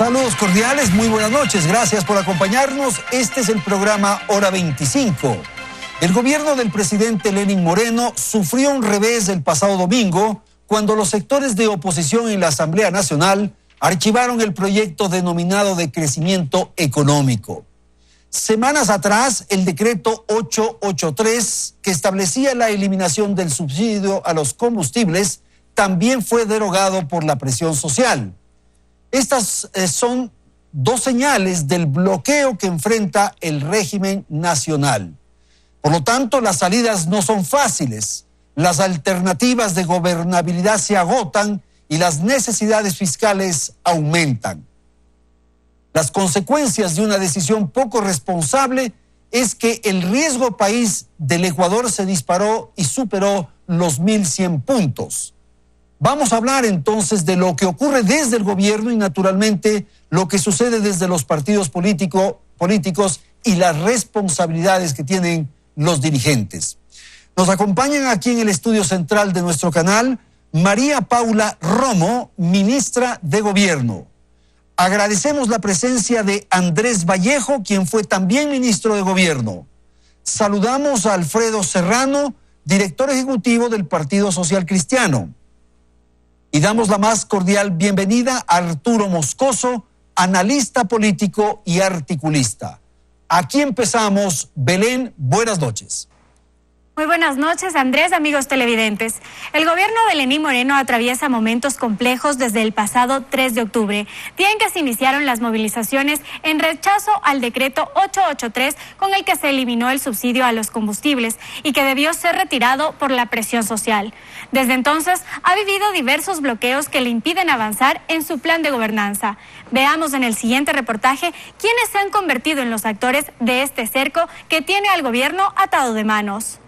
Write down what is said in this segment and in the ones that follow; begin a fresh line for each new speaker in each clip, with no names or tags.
Saludos cordiales, muy buenas noches, gracias por acompañarnos. Este es el programa Hora 25. El gobierno del presidente Lenín Moreno sufrió un revés el pasado domingo cuando los sectores de oposición en la Asamblea Nacional archivaron el proyecto denominado de crecimiento económico. Semanas atrás, el decreto 883, que establecía la eliminación del subsidio a los combustibles, también fue derogado por la presión social. Estas son dos señales del bloqueo que enfrenta el régimen nacional. Por lo tanto, las salidas no son fáciles, las alternativas de gobernabilidad se agotan y las necesidades fiscales aumentan. Las consecuencias de una decisión poco responsable es que el riesgo país del Ecuador se disparó y superó los 1.100 puntos. Vamos a hablar entonces de lo que ocurre desde el gobierno y naturalmente lo que sucede desde los partidos políticos y las responsabilidades que tienen los dirigentes. Nos acompañan aquí en el estudio central de nuestro canal María Paula Romo, ministra de Gobierno. Agradecemos la presencia de Andrés Vallejo, quien fue también ministro de Gobierno. Saludamos a Alfredo Serrano, director ejecutivo del Partido Social Cristiano. Y damos la más cordial bienvenida a Arturo Moscoso, analista político y articulista. Aquí empezamos. Belén, buenas noches.
Muy buenas noches, Andrés, amigos televidentes. El gobierno de Lenín Moreno atraviesa momentos complejos desde el pasado 3 de octubre, día en que se iniciaron las movilizaciones en rechazo al decreto 883 con el que se eliminó el subsidio a los combustibles y que debió ser retirado por la presión social. Desde entonces ha vivido diversos bloqueos que le impiden avanzar en su plan de gobernanza. Veamos en el siguiente reportaje quiénes se han convertido en los actores de este cerco que tiene al gobierno atado de manos.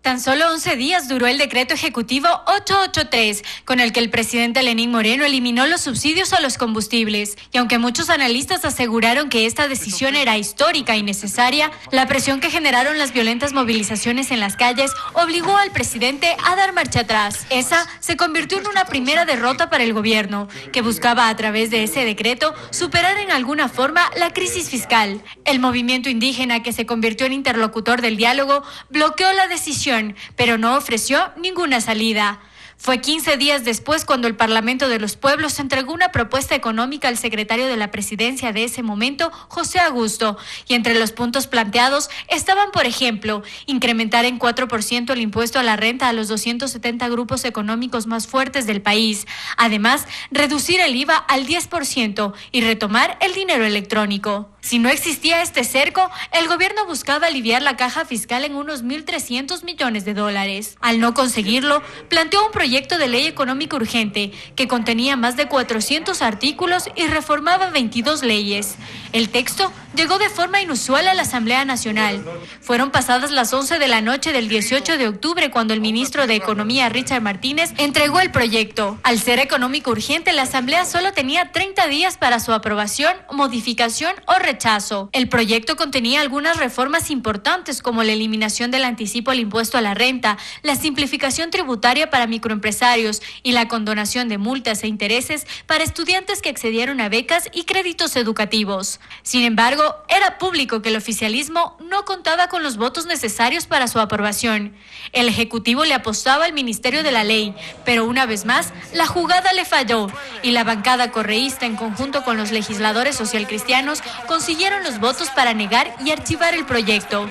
Tan solo 11 días duró el decreto ejecutivo 883, con el que el presidente Lenín Moreno eliminó los subsidios a los combustibles. Y aunque muchos analistas aseguraron que esta decisión era histórica y necesaria, la presión que generaron las violentas movilizaciones en las calles obligó al presidente a dar marcha atrás. Esa se convirtió en una primera derrota para el gobierno, que buscaba a través de ese decreto superar en alguna forma la crisis fiscal. El movimiento indígena, que se convirtió en interlocutor del diálogo, bloqueó la decisión, pero no ofreció ninguna salida. Fue 15 días después cuando el Parlamento de los Pueblos entregó una propuesta económica al secretario de la presidencia de ese momento, José Augusto, y entre los puntos planteados estaban, por ejemplo, incrementar en 4% el impuesto a la renta a los 270 grupos económicos más fuertes del país. Además, reducir el IVA al 10% y retomar el dinero electrónico. Si no existía este cerco, el gobierno buscaba aliviar la caja fiscal en unos 1.300 millones de dólares. Al no conseguirlo, planteó un proyecto de ley económica urgente que contenía más de 400 artículos y reformaba 22 leyes. El texto llegó de forma inusual a la Asamblea Nacional. Fueron pasadas las 11 de la noche del 18 de octubre cuando el ministro de Economía, Richard Martínez, entregó el proyecto. Al ser económico urgente, la Asamblea solo tenía 30 días para su aprobación, modificación o rechazo. El proyecto contenía algunas reformas importantes como la eliminación del anticipo al impuesto a la renta, la simplificación tributaria para microempresarios y la condonación de multas e intereses para estudiantes que accedieron a becas y créditos educativos. Sin embargo, era público que el oficialismo no contaba con los votos necesarios para su aprobación. El Ejecutivo le apostaba al Ministerio de la Ley, pero una vez más, la jugada le falló y la bancada correísta, en conjunto con los legisladores socialcristianos, consiguieron los votos para negar y archivar el proyecto.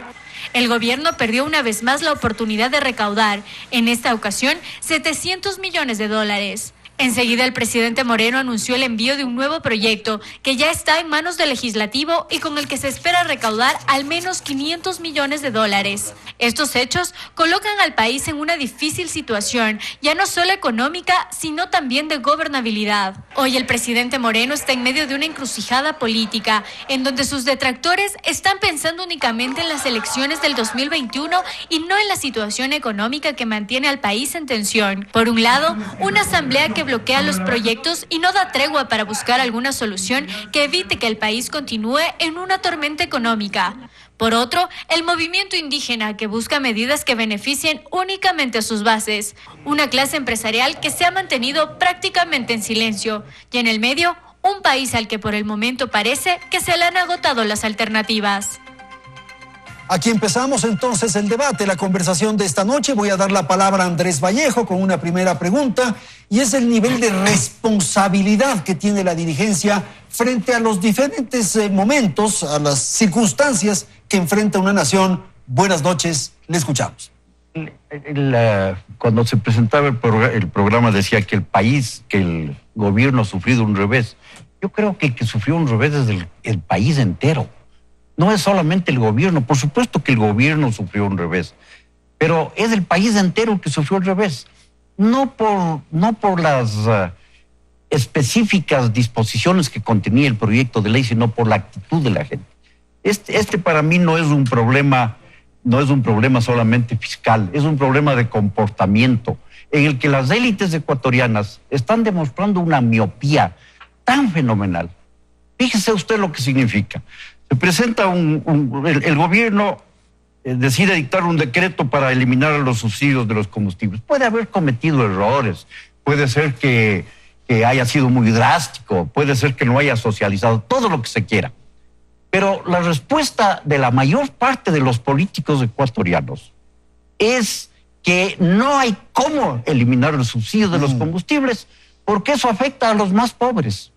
El gobierno perdió una vez más la oportunidad de recaudar, en esta ocasión, 700 millones de dólares. Enseguida el presidente Moreno anunció el envío de un nuevo proyecto que ya está en manos del legislativo y con el que se espera recaudar al menos 500 millones de dólares. Estos hechos colocan al país en una difícil situación, ya no solo económica, sino también de gobernabilidad. Hoy el presidente Moreno está en medio de una encrucijada política, en donde sus detractores están pensando únicamente en las elecciones del 2021 y no en la situación económica que mantiene al país en tensión. Por un lado, una asamblea que bloquea los proyectos y no da tregua para buscar alguna solución que evite que el país continúe en una tormenta económica. Por otro, el movimiento indígena que busca medidas que beneficien únicamente a sus bases, una clase empresarial que se ha mantenido prácticamente en silencio, y en el medio, un país al que por el momento parece que se le han agotado las alternativas.
Aquí empezamos entonces el debate, la conversación de esta noche. Voy a dar la palabra a Andrés Vallejo con una primera pregunta, y es el nivel de responsabilidad que tiene la dirigencia frente a los diferentes momentos, a las circunstancias que enfrenta una nación. Buenas noches, le escuchamos.
Cuando se presentaba el programa decía que el gobierno ha sufrido un revés. Yo creo que el que sufrió un revés es el país entero. No es solamente el gobierno, por supuesto que el gobierno sufrió un revés, pero es el país entero el que sufrió el revés. No por las específicas disposiciones que contenía el proyecto de ley, sino por la actitud de la gente. Este para mí no es un problema solamente fiscal, es un problema de comportamiento en el que las élites ecuatorianas están demostrando una miopía tan fenomenal. Fíjese usted lo que significa. Se presenta el gobierno decide dictar un decreto para eliminar los subsidios de los combustibles. Puede haber cometido errores, puede ser que haya sido muy drástico, puede ser que no haya socializado, todo lo que se quiera. Pero la respuesta de la mayor parte de los políticos ecuatorianos es que no hay cómo eliminar los subsidios de los combustibles porque eso afecta a los más pobres.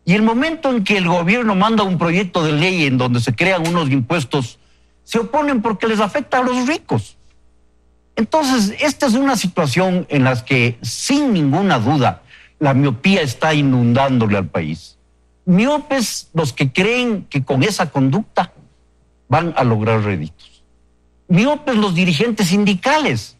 Y el momento en que el gobierno manda un proyecto de ley en donde se crean unos impuestos, se oponen porque les afecta a los ricos. Entonces, esta es una situación en la que, sin ninguna duda, la miopía está inundándole al país. Miopes los que creen que con esa conducta van a lograr réditos. Miopes los dirigentes sindicales,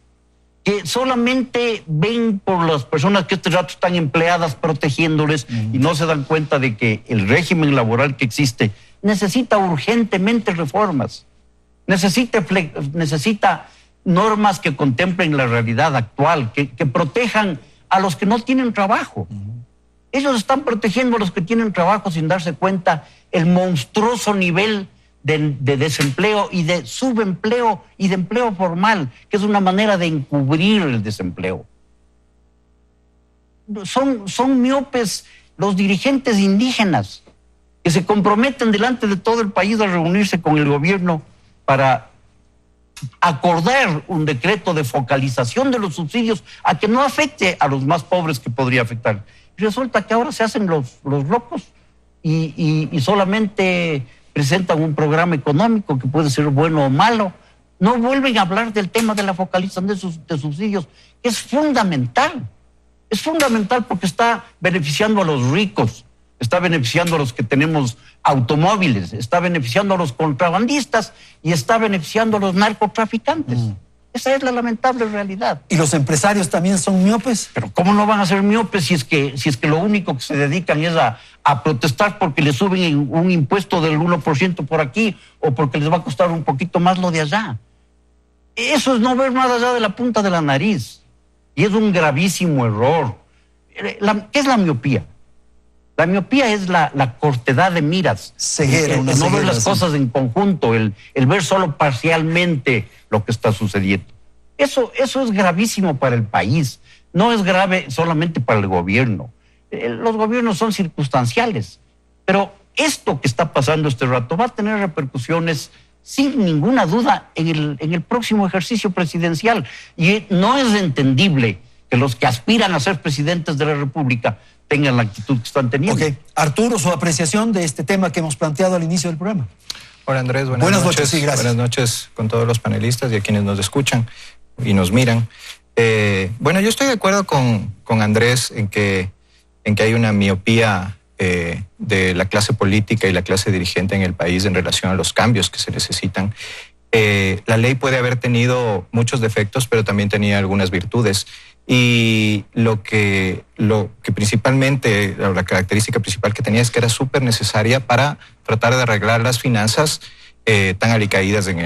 que solamente ven por las personas que este rato están empleadas protegiéndoles y no se dan cuenta de que el régimen laboral que existe necesita urgentemente reformas, necesita normas que contemplen la realidad actual, que protejan a los que no tienen trabajo. Ellos están protegiendo a los que tienen trabajo sin darse cuenta el monstruoso nivel de desempleo y de subempleo y de empleo formal, que es una manera de encubrir el desempleo. Son miopes los dirigentes indígenas que se comprometen delante de todo el país a reunirse con el gobierno para acordar un decreto de focalización de los subsidios a que no afecte a los más pobres que podría afectar. Y resulta que ahora se hacen los locos y solamente presentan un programa económico que puede ser bueno o malo. No vuelven a hablar del tema de la focalización de subsidios, que es fundamental. Es fundamental porque está beneficiando a los ricos, está beneficiando a los que tenemos automóviles, está beneficiando a los contrabandistas y está beneficiando a los narcotraficantes. Esa es la lamentable realidad.
¿Y los empresarios también son miopes?
Pero ¿cómo no van a ser miopes si es que lo único que se dedican es a protestar porque les suben un impuesto del 1% por aquí o porque les va a costar un poquito más lo de allá? Eso es no ver más allá de la punta de la nariz. Y es un gravísimo error. ¿Qué es la miopía? La miopía es la cortedad de miras.
Ceguera,
no
ceguera,
ver las cosas en conjunto, el ver solo parcialmente lo que está sucediendo. Eso es gravísimo para el país. No es grave solamente para el gobierno. Los gobiernos son circunstanciales. Pero esto que está pasando este rato va a tener repercusiones sin ninguna duda en el próximo ejercicio presidencial. Y no es entendible que los que aspiran a ser presidentes de la República tengan la actitud que están teniendo.
Ok. Arturo, su apreciación de este tema que hemos planteado al inicio del programa.
Hola Andrés, buenas noches.
Sí, gracias.
Buenas noches con todos los panelistas y a quienes nos escuchan y nos miran. Bueno, yo estoy de acuerdo con Andrés en que hay una miopía de la clase política y la clase dirigente en el país en relación a los cambios que se necesitan. La ley puede haber tenido muchos defectos, pero también tenía algunas virtudes. Y lo que principalmente, la característica principal que tenía es que era súper necesaria para tratar de arreglar las finanzas tan alicaídas en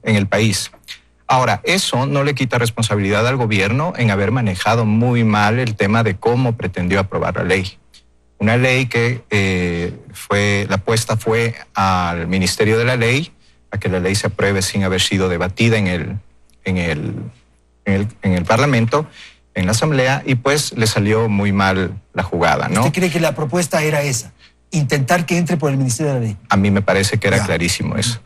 el país. Ahora, eso no le quita responsabilidad al gobierno en haber manejado muy mal el tema de cómo pretendió aprobar la ley. Una ley que la apuesta fue al Ministerio de la Ley, a que la ley se apruebe sin haber sido debatida en el Parlamento, en la Asamblea y pues le salió muy mal la jugada, ¿no?
¿Usted cree que la propuesta era esa? Intentar que entre por el Ministerio de la Ley.
A mí me parece que era clarísimo eso.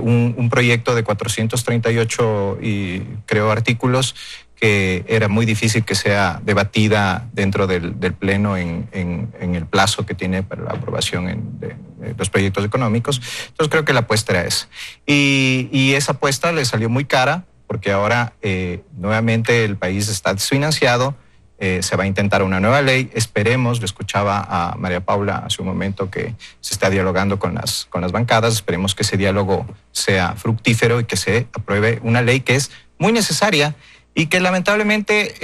Un proyecto de 438 y creo artículos que era muy difícil que sea debatida dentro del Pleno en el plazo que tiene para la aprobación de los proyectos económicos. Entonces creo que la apuesta era esa. Y esa apuesta le salió muy cara porque ahora nuevamente el país está desfinanciado. Se va a intentar una nueva ley. Esperemos, lo escuchaba a María Paula hace un momento que se está dialogando con las bancadas. Esperemos que ese diálogo sea fructífero y que se apruebe una ley que es muy necesaria y que lamentablemente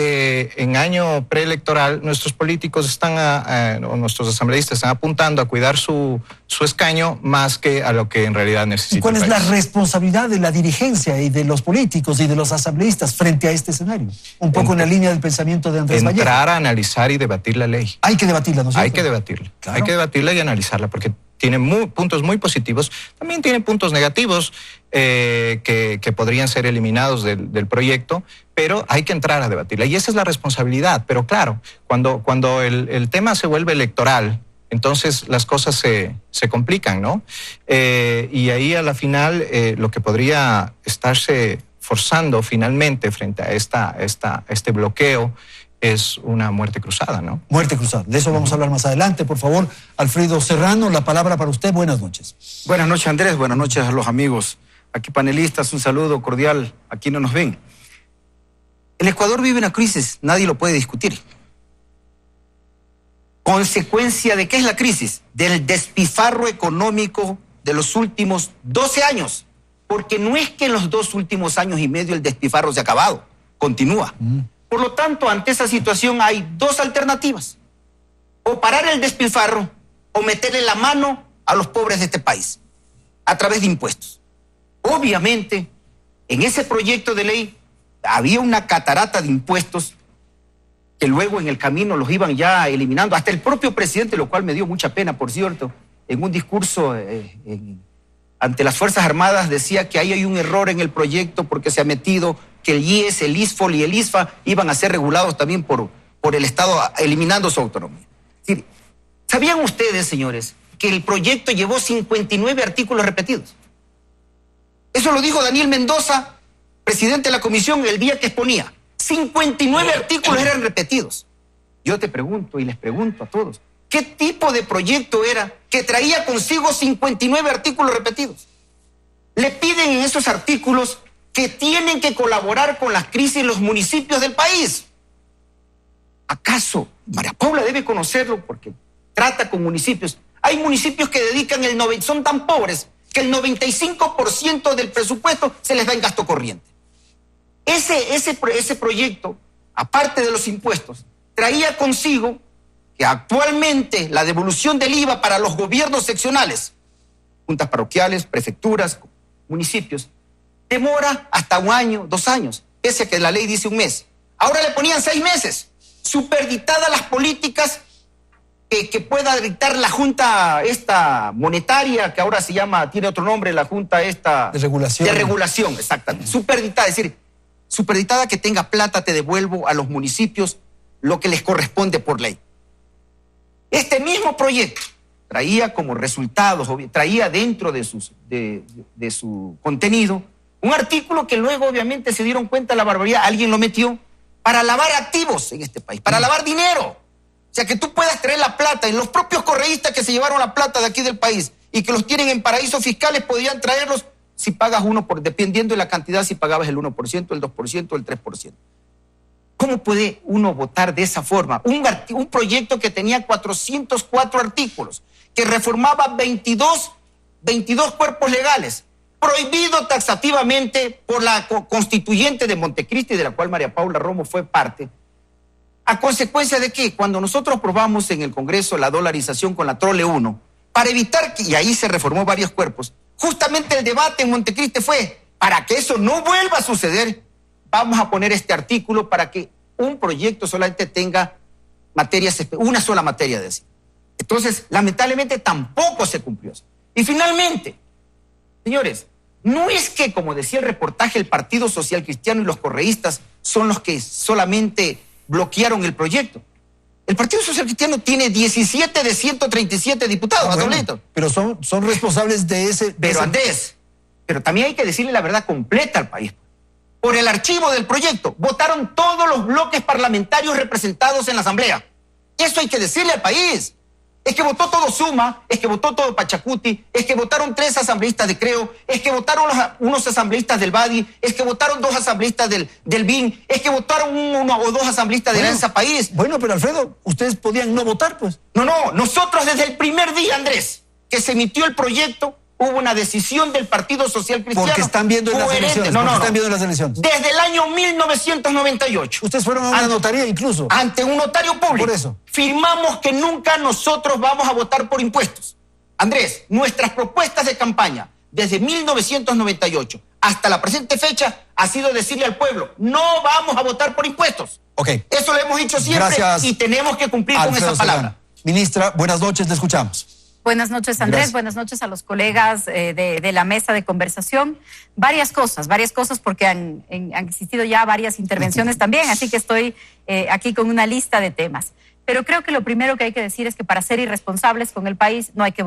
en año preelectoral nuestros políticos o nuestros asambleístas están apuntando a cuidar su escaño más que a lo que en realidad necesita.
¿Y cuál es la responsabilidad de la dirigencia y de los políticos y de los asambleístas frente a este escenario? Un poco en la línea del pensamiento de Andrés Vallejo.
Entrar a analizar y debatir la ley.
Hay que debatirla, ¿no es cierto?
Hay que debatirla.
Claro.
Hay que debatirla y analizarla porque tiene puntos muy positivos, también tiene puntos negativos que podrían ser eliminados del proyecto, pero hay que entrar a debatirla y esa es la responsabilidad. Pero claro, cuando el tema se vuelve electoral, entonces las cosas se complican, ¿no? Y ahí a la final lo que podría estarse forzando finalmente frente a este bloqueo es una muerte cruzada, ¿no?
Muerte cruzada. De eso vamos a hablar más adelante. Por favor, Alfredo Serrano, la palabra para usted. Buenas noches.
Buenas noches, Andrés. Buenas noches a los amigos. Aquí panelistas, un saludo cordial. Aquí no nos ven. El Ecuador vive una crisis, nadie lo puede discutir. ¿Consecuencia de qué es la crisis? Del despilfarro económico de los últimos 12 años. Porque no es que en los 2 últimos años y medio el despilfarro se ha acabado, continúa. Por lo tanto, ante esa situación hay 2 alternativas. O parar el despilfarro o meterle la mano a los pobres de este país a través de impuestos. Obviamente, en ese proyecto de ley había una catarata de impuestos que luego en el camino los iban ya eliminando. Hasta el propio presidente, lo cual me dio mucha pena, por cierto, en un discurso ante las Fuerzas Armadas decía que ahí hay un error en el proyecto porque se ha metido que el IES, el ISFOL y el ISFA iban a ser regulados también por el Estado, eliminando su autonomía. ¿Sabían ustedes, señores, que el proyecto llevó 59 artículos repetidos? Eso lo dijo Daniel Mendoza, presidente de la comisión, el día que exponía. 59 artículos eran repetidos. Yo te pregunto y les pregunto a todos, ¿qué tipo de proyecto era que traía consigo 59 artículos repetidos? Le piden en esos artículos que tienen que colaborar con las crisis los municipios del país. ¿Acaso María Paula debe conocerlo porque trata con municipios? Hay municipios que dedican son tan pobres que el 95% del presupuesto se les da en gasto corriente. Ese proyecto, aparte de los impuestos, traía consigo que actualmente la devolución del IVA para los gobiernos seccionales, juntas parroquiales, prefecturas, municipios, demora hasta 1 año, 2 años, pese a que la ley dice 1 mes. Ahora le ponían 6 meses, superdictadas las políticas que pueda dictar la Junta esta monetaria, que ahora tiene otro nombre, la Junta esta...
De regulación.
De regulación, exactamente. Superdictada, es decir, superdictada que tenga plata, te devuelvo a los municipios lo que les corresponde por ley. Este mismo proyecto traía como resultados, traía dentro de su contenido un artículo que luego obviamente se dieron cuenta de la barbaridad, alguien lo metió para lavar activos en este país, para lavar dinero. O sea, que tú puedas traer la plata, y los propios correístas que se llevaron la plata de aquí del país y que los tienen en paraísos fiscales podían traerlos si pagas dependiendo de la cantidad, si pagabas el 1%, el 2%, el 3%. ¿Cómo puede uno votar de esa forma? Un proyecto que tenía 404 artículos, que reformaba 22 cuerpos legales, prohibido taxativamente por la constituyente de Montecristi, de la cual María Paula Romo fue parte. ¿A consecuencia de qué? Cuando nosotros aprobamos en el Congreso la dolarización con la Trole 1, para evitar y ahí se reformó varios cuerpos, justamente el debate en Montecristi fue, para que eso no vuelva a suceder, vamos a poner este artículo para que un proyecto solamente tenga una sola materia de sí. Entonces, lamentablemente tampoco se cumplió eso. Y finalmente, señores, no es que, como decía el reportaje, el Partido Social Cristiano y los correístas son los que solamente bloquearon el proyecto. El Partido Social Cristiano tiene 17 de 137 diputados, Adolito.
Pero son responsables de ese...
Pero Andrés, pero también hay que decirle la verdad completa al país. Por el archivo del proyecto votaron todos los bloques parlamentarios representados en la Asamblea. Eso hay que decirle al país. Es que votó todo Suma, es que votó todo Pachacuti, es que votaron 3 asambleístas de Creo, es que votaron unos asambleístas del Badi, es que votaron 2 asambleístas del BIN, es que votaron 1 o 2 asambleístas de Alianza País.
Bueno, pero Alfredo, ustedes podían no votar, pues.
No, nosotros desde el primer día, Andrés, que se emitió el proyecto, hubo una decisión del Partido Social Cristiano.
Porque están viendo en las elecciones. Están viendo en las elecciones.
Desde el año 1998.
Ustedes fueron a una notaría incluso.
Ante un notario público.
Por eso.
Firmamos que nunca nosotros vamos a votar por impuestos. Andrés, nuestras propuestas de campaña desde 1998 hasta la presente fecha ha sido decirle al pueblo, no vamos a votar por impuestos.
Ok.
Eso lo hemos dicho siempre. Gracias, y tenemos que cumplir
Alfredo
con esa palabra.
Solano. Ministra, buenas noches, le escuchamos.
Buenas noches, Andrés. Gracias. Buenas noches a los colegas de la mesa de conversación. Varias cosas, porque han existido ya varias intervenciones también, así que estoy aquí con una lista de temas. Pero creo que lo primero que hay que decir es que para ser irresponsables con el país no hay que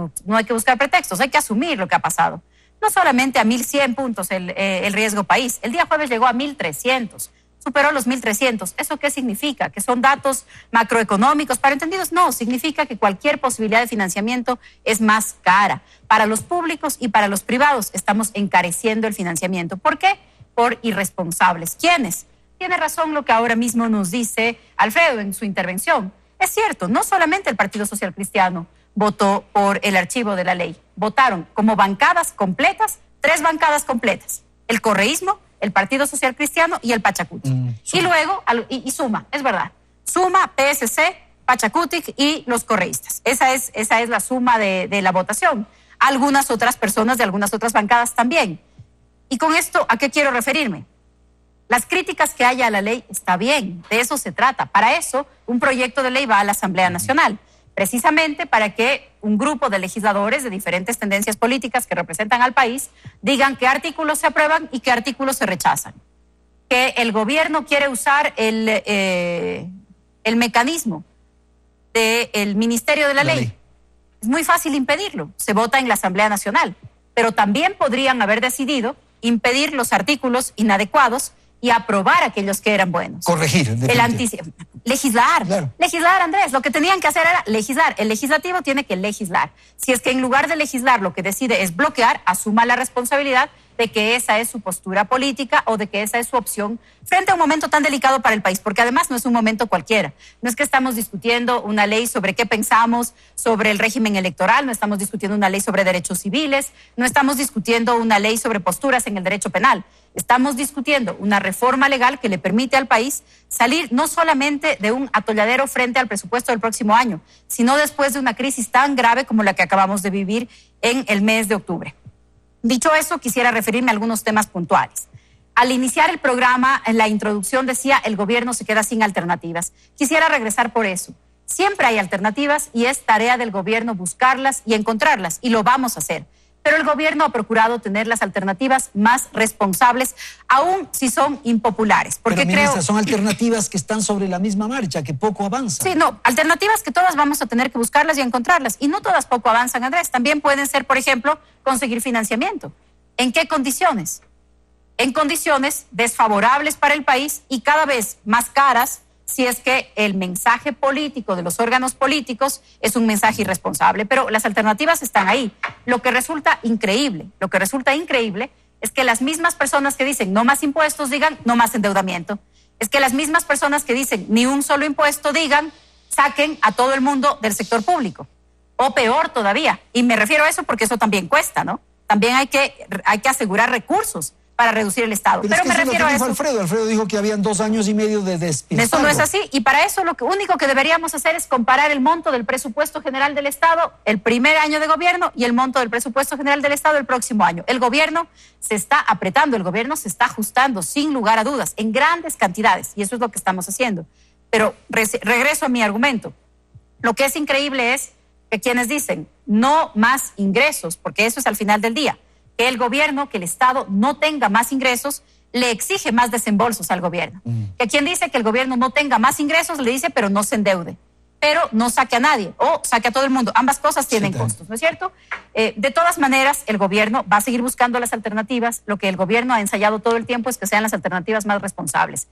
buscar pretextos, hay que asumir lo que ha pasado. No solamente a 1.100 puntos el riesgo país, el día jueves llegó a 1.300. Superó los 1.300. ¿Eso qué significa? ¿Que son datos macroeconómicos? Para entendidos, no. Significa que cualquier posibilidad de financiamiento es más cara. Para los públicos y para los privados estamos encareciendo el financiamiento. ¿Por qué? Por irresponsables. ¿Quiénes? Tiene razón lo que ahora mismo nos dice Alfredo en su intervención. Es cierto, no solamente el Partido Social Cristiano votó por el archivo de la ley. Votaron como bancadas completas, 3 bancadas completas. El correísmo, el Partido Social Cristiano y el Pachacuti. Y luego, y Suma, es verdad. Suma, PSC, Pachacuti y los correístas. Esa es la suma de la votación. Algunas otras personas de algunas otras bancadas también. Y con esto, ¿a qué quiero referirme? Las críticas que haya a la ley está bien, de eso se trata. Para eso, un proyecto de ley va a la Asamblea Nacional. Precisamente para que un grupo de legisladores de diferentes tendencias políticas que representan al país digan qué artículos se aprueban y qué artículos se rechazan. Que el gobierno quiere usar el mecanismo del Ministerio de la Ley. Es muy fácil impedirlo, se vota en la Asamblea Nacional, pero también podrían haber decidido impedir los artículos inadecuados y aprobar aquellos que eran buenos.
Corregir.
Legislar.
Claro.
Legislar, Andrés. Lo que tenían que hacer era legislar. El legislativo tiene que legislar. Si es que en lugar de legislar lo que decide es bloquear, asuma la responsabilidad de que esa es su postura política o de que esa es su opción frente a un momento tan delicado para el país, porque además no es un momento cualquiera. No es que estamos discutiendo una ley sobre qué pensamos sobre el régimen electoral, no estamos discutiendo una ley sobre derechos civiles, no estamos discutiendo una ley sobre posturas en el derecho penal. Estamos discutiendo una reforma legal que le permite al país salir no solamente de un atolladero frente al presupuesto del próximo año, sino después de una crisis tan grave como la que acabamos de vivir en el mes de octubre. Dicho eso, quisiera referirme a algunos temas puntuales. Al iniciar el programa, en la introducción decía el gobierno se queda sin alternativas. Quisiera regresar por eso. Siempre hay alternativas y es tarea del gobierno buscarlas y encontrarlas, y lo vamos a hacer. Pero el gobierno ha procurado tener las alternativas más responsables, aun si son impopulares. Porque
pero, ministra, son alternativas que están sobre la misma marcha, que poco avanzan.
Sí, no, alternativas que todas vamos a tener que buscarlas y encontrarlas. Y no todas poco avanzan, Andrés. También pueden ser, por ejemplo, conseguir financiamiento. ¿En qué condiciones? En condiciones desfavorables para el país y cada vez más caras, si es que el mensaje político de los órganos políticos es un mensaje irresponsable. Pero las alternativas están ahí. Lo que resulta increíble es que las mismas personas que dicen no más impuestos digan no más endeudamiento. Es que las mismas personas que dicen ni un solo impuesto digan saquen a todo el mundo del sector público. O peor todavía, y me refiero a eso porque eso también cuesta, ¿no? También hay que asegurar recursos para reducir el Estado. Pero me refiero a eso.
Alfredo dijo que habían 2 años y medio de despilfarro.
Eso no es así, y para eso lo único que deberíamos hacer es comparar el monto del presupuesto general del Estado el primer año de gobierno y el monto del presupuesto general del Estado el próximo año. El gobierno se está apretando, el gobierno se está ajustando, sin lugar a dudas, en grandes cantidades, y eso es lo que estamos haciendo. Pero regreso a mi argumento. Lo que es increíble es que quienes dicen no más ingresos, porque eso es al final del día, que el gobierno, que el Estado no tenga más ingresos, le exige más desembolsos al gobierno. Que quien dice que el gobierno no tenga más ingresos, le dice, pero no se endeude. Pero no saque a nadie o saque a todo el mundo. Ambas cosas tienen costos, ¿no es cierto? De todas maneras, el gobierno va a seguir buscando las alternativas. Lo que el gobierno ha ensayado todo el tiempo es que sean las alternativas más responsables.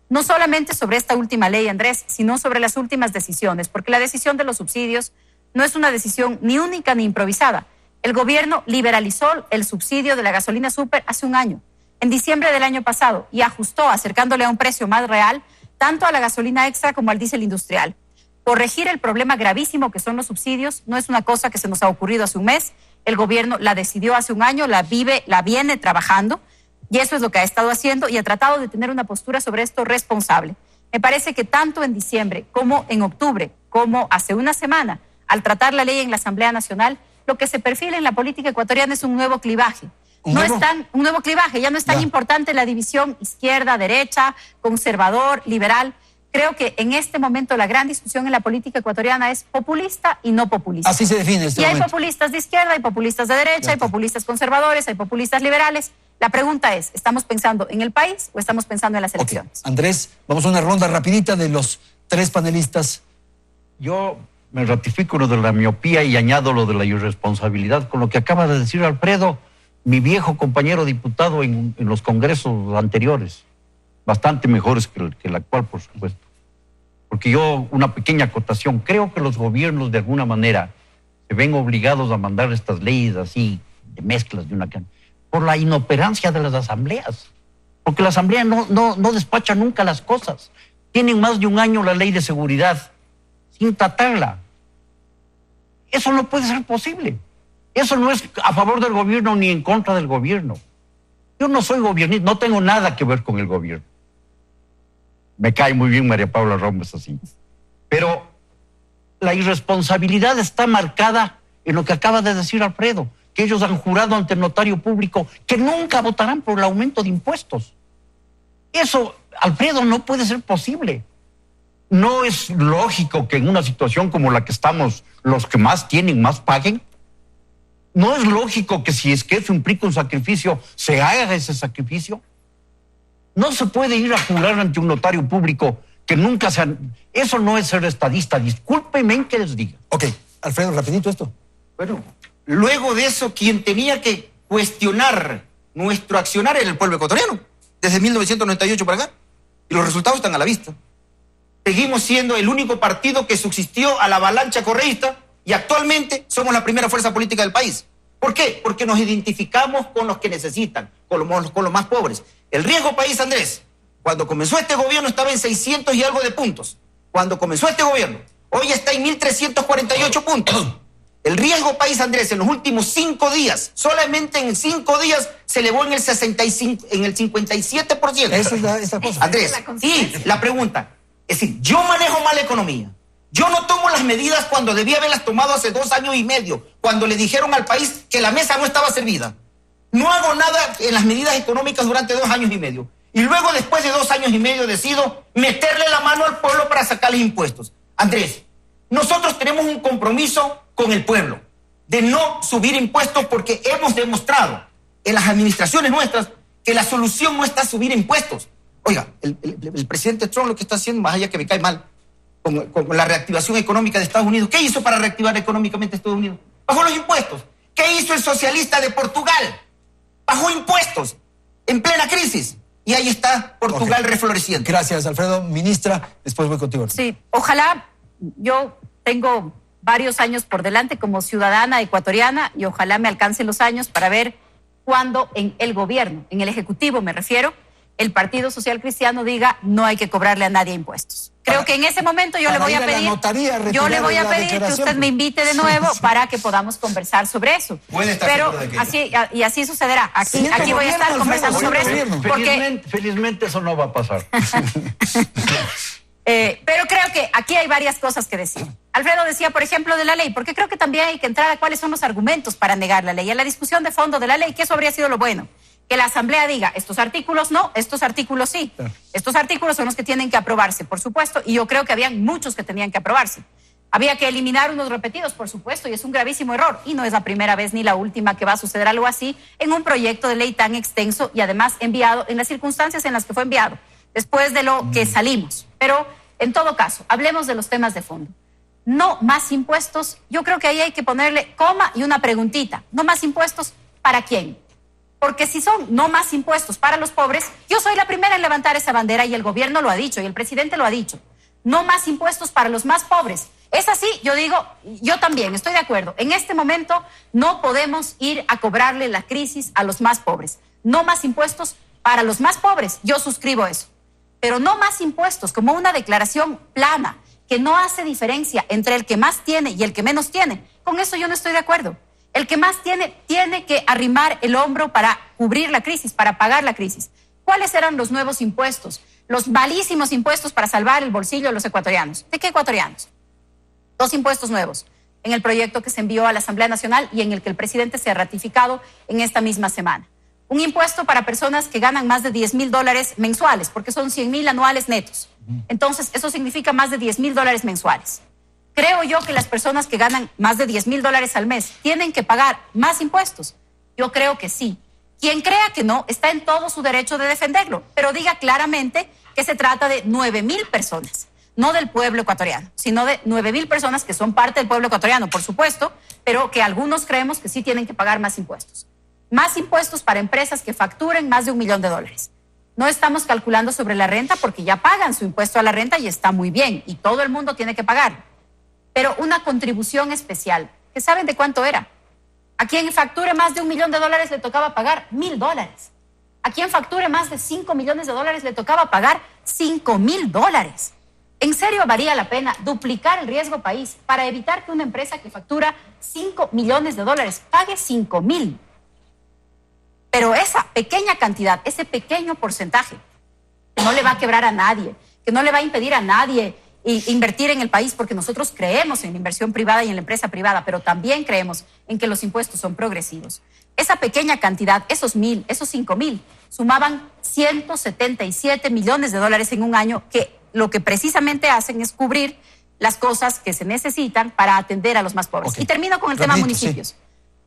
No solamente sobre esta última ley, Andrés, sino sobre las últimas decisiones, porque la decisión de los subsidios no es una decisión ni única ni improvisada. El gobierno liberalizó el subsidio de la gasolina súper hace un año, en diciembre del año pasado, y ajustó, acercándole a un precio más real, tanto a la gasolina extra como al diésel industrial. Corregir el problema gravísimo que son los subsidios no es una cosa que se nos ha ocurrido hace un mes. El gobierno la decidió hace un año, la viene trabajando, y eso es lo que ha estado haciendo, y ha tratado de tener una postura sobre esto responsable. Me parece que tanto en diciembre como en octubre, como hace una semana, al tratar la ley en la Asamblea Nacional, lo que se perfila en la política ecuatoriana es un nuevo clivaje. Un nuevo clivaje, ya no es tan importante la división izquierda, derecha, conservador, liberal. Creo que en este momento la gran discusión en la política ecuatoriana es populista y no populista.
Así se define este momento.
Hay populistas de izquierda, hay populistas de derecha, hay populistas conservadores, hay populistas liberales. La pregunta es, ¿estamos pensando en el país o estamos pensando en las elecciones?
Andrés, vamos a una ronda rapidita de los tres panelistas.
Yo me ratifico lo de la miopía y añado lo de la irresponsabilidad con lo que acaba de decir Alfredo, mi viejo compañero diputado en los congresos anteriores, bastante mejores que el actual, por supuesto. Porque yo, una pequeña acotación, creo que los gobiernos de alguna manera se ven obligados a mandar estas leyes así, de mezclas de una cantidad, por la inoperancia de las asambleas. Porque la asamblea no despacha nunca las cosas. Tienen más de un año la ley de seguridad sin tratarla. Eso no puede ser posible. Eso no es a favor del gobierno ni en contra del gobierno. Yo no soy gobernista, no tengo nada que ver con el gobierno. Me cae muy bien María Paula Romes así. Pero la irresponsabilidad está marcada en lo que acaba de decir Alfredo, que ellos han jurado ante el notario público que nunca votarán por el aumento de impuestos. Eso, Alfredo, no puede ser posible. No es lógico que en una situación como la que estamos, los que más tienen, más paguen. No es lógico que si es que eso implica un sacrificio, se haga ese sacrificio. No se puede ir a jurar ante un notario público que nunca se han... Eso no es ser estadista, discúlpenme que les diga.
Ok, Alfredo, rapidito esto.
Bueno, luego de eso, quien tenía que cuestionar nuestro accionar era el pueblo ecuatoriano, desde 1998 para acá. Y los resultados están a la vista. Seguimos siendo el único partido que subsistió a la avalancha correísta y actualmente somos la primera fuerza política del país. ¿Por qué? Porque nos identificamos con los que necesitan, con los más pobres. El riesgo país, Andrés, cuando comenzó este gobierno estaba en 600 y algo de puntos. Cuando comenzó este gobierno, hoy está en 1.348 puntos. El riesgo país, Andrés, en los últimos 5 días, solamente en 5 días, se elevó en el 57%.
Esa es esa cosa.
Andrés, y la pregunta, es decir, yo manejo mal la economía. Yo no tomo las medidas cuando debía haberlas tomado hace 2 años y medio, cuando le dijeron al país que la mesa no estaba servida. No hago nada en las medidas económicas durante 2 años y medio. Y luego, después de 2 años y medio, decido meterle la mano al pueblo para sacarle impuestos. Andrés, nosotros tenemos un compromiso con el pueblo de no subir impuestos porque hemos demostrado en las administraciones nuestras que la solución no está subir impuestos. Oiga, el presidente Trump lo que está haciendo, más allá que me cae mal, con la reactivación económica de Estados Unidos, ¿qué hizo para reactivar económicamente a Estados Unidos? Bajó los impuestos. ¿Qué hizo el socialista de Portugal? Bajó impuestos en plena crisis. Y ahí está Portugal refloreciendo.
Gracias, Alfredo. Ministra, después voy contigo.
Sí, ojalá, yo tengo varios años por delante como ciudadana ecuatoriana y ojalá me alcancen los años para ver cuándo en el gobierno, en el Ejecutivo me refiero, el Partido Social Cristiano diga no hay que cobrarle a nadie impuestos. Creo que en ese momento yo le voy a pedir que usted me invite de nuevo para que podamos conversar sobre eso. Pero así sucederá. Aquí voy a estar conversando sobre eso.
Felizmente eso no va a pasar.
Pero creo que aquí hay varias cosas que decir. Alfredo decía, por ejemplo, de la ley, porque creo que también hay que entrar a cuáles son los argumentos para negar la ley, a la discusión de fondo de la ley, que eso habría sido lo bueno. Que la Asamblea diga, estos artículos no, estos artículos sí. Estos artículos son los que tienen que aprobarse, por supuesto, y yo creo que habían muchos que tenían que aprobarse. Había que eliminar unos repetidos, por supuesto, y es un gravísimo error. Y no es la primera vez ni la última que va a suceder algo así en un proyecto de ley tan extenso y además enviado en las circunstancias en las que fue enviado, después de lo que salimos. Pero, en todo caso, hablemos de los temas de fondo. No más impuestos. Yo creo que ahí hay que ponerle coma y una preguntita. No más impuestos, ¿para quién? Porque si son no más impuestos para los pobres, yo soy la primera en levantar esa bandera y el gobierno lo ha dicho y el presidente lo ha dicho. No más impuestos para los más pobres. Es así, yo digo, yo también estoy de acuerdo. En este momento no podemos ir a cobrarle la crisis a los más pobres. No más impuestos para los más pobres. Yo suscribo eso. Pero no más impuestos como una declaración plana que no hace diferencia entre el que más tiene y el que menos tiene. Con eso yo no estoy de acuerdo. El que más tiene que arrimar el hombro para cubrir la crisis, para pagar la crisis. ¿Cuáles eran los nuevos impuestos? Los malísimos impuestos para salvar el bolsillo de los ecuatorianos. ¿De qué ecuatorianos? 2 impuestos nuevos en el proyecto que se envió a la Asamblea Nacional y en el que el presidente se ha ratificado en esta misma semana. Un impuesto para personas que ganan más de $10,000 mensuales, porque son 100,000 anuales netos. Entonces, eso significa más de $10,000 mensuales. ¿Creo yo que las personas que ganan más de $10,000 al mes tienen que pagar más impuestos? Yo creo que sí. Quien crea que no, está en todo su derecho de defenderlo, pero diga claramente que se trata de 9,000 personas. No del pueblo ecuatoriano, sino de 9,000 personas que son parte del pueblo ecuatoriano, por supuesto, pero que algunos creemos que sí tienen que pagar más impuestos. Más impuestos para empresas que facturen más de $1 millón. No estamos calculando sobre la renta porque ya pagan su impuesto a la renta y está muy bien, y todo el mundo tiene que pagar. Pero una contribución especial, ¿que saben de cuánto era? A quien facture más de $1 millón le tocaba pagar $1,000. A quien facture más de $5 millones le tocaba pagar $5,000. ¿En serio valía la pena duplicar el riesgo país para evitar que una empresa que factura $5 millones pague 5,000? Pero esa pequeña cantidad, ese pequeño porcentaje, que no le va a quebrar a nadie, que no le va a impedir a nadie invertir en el país, porque nosotros creemos en la inversión privada y en la empresa privada, pero también creemos en que los impuestos son progresivos. Esa pequeña cantidad, esos 1,000, esos 5,000, sumaban $177 millones en un año, que lo que precisamente hacen es cubrir las cosas que se necesitan para atender a los más pobres. Okay. Y termino con el tema municipios. Sí.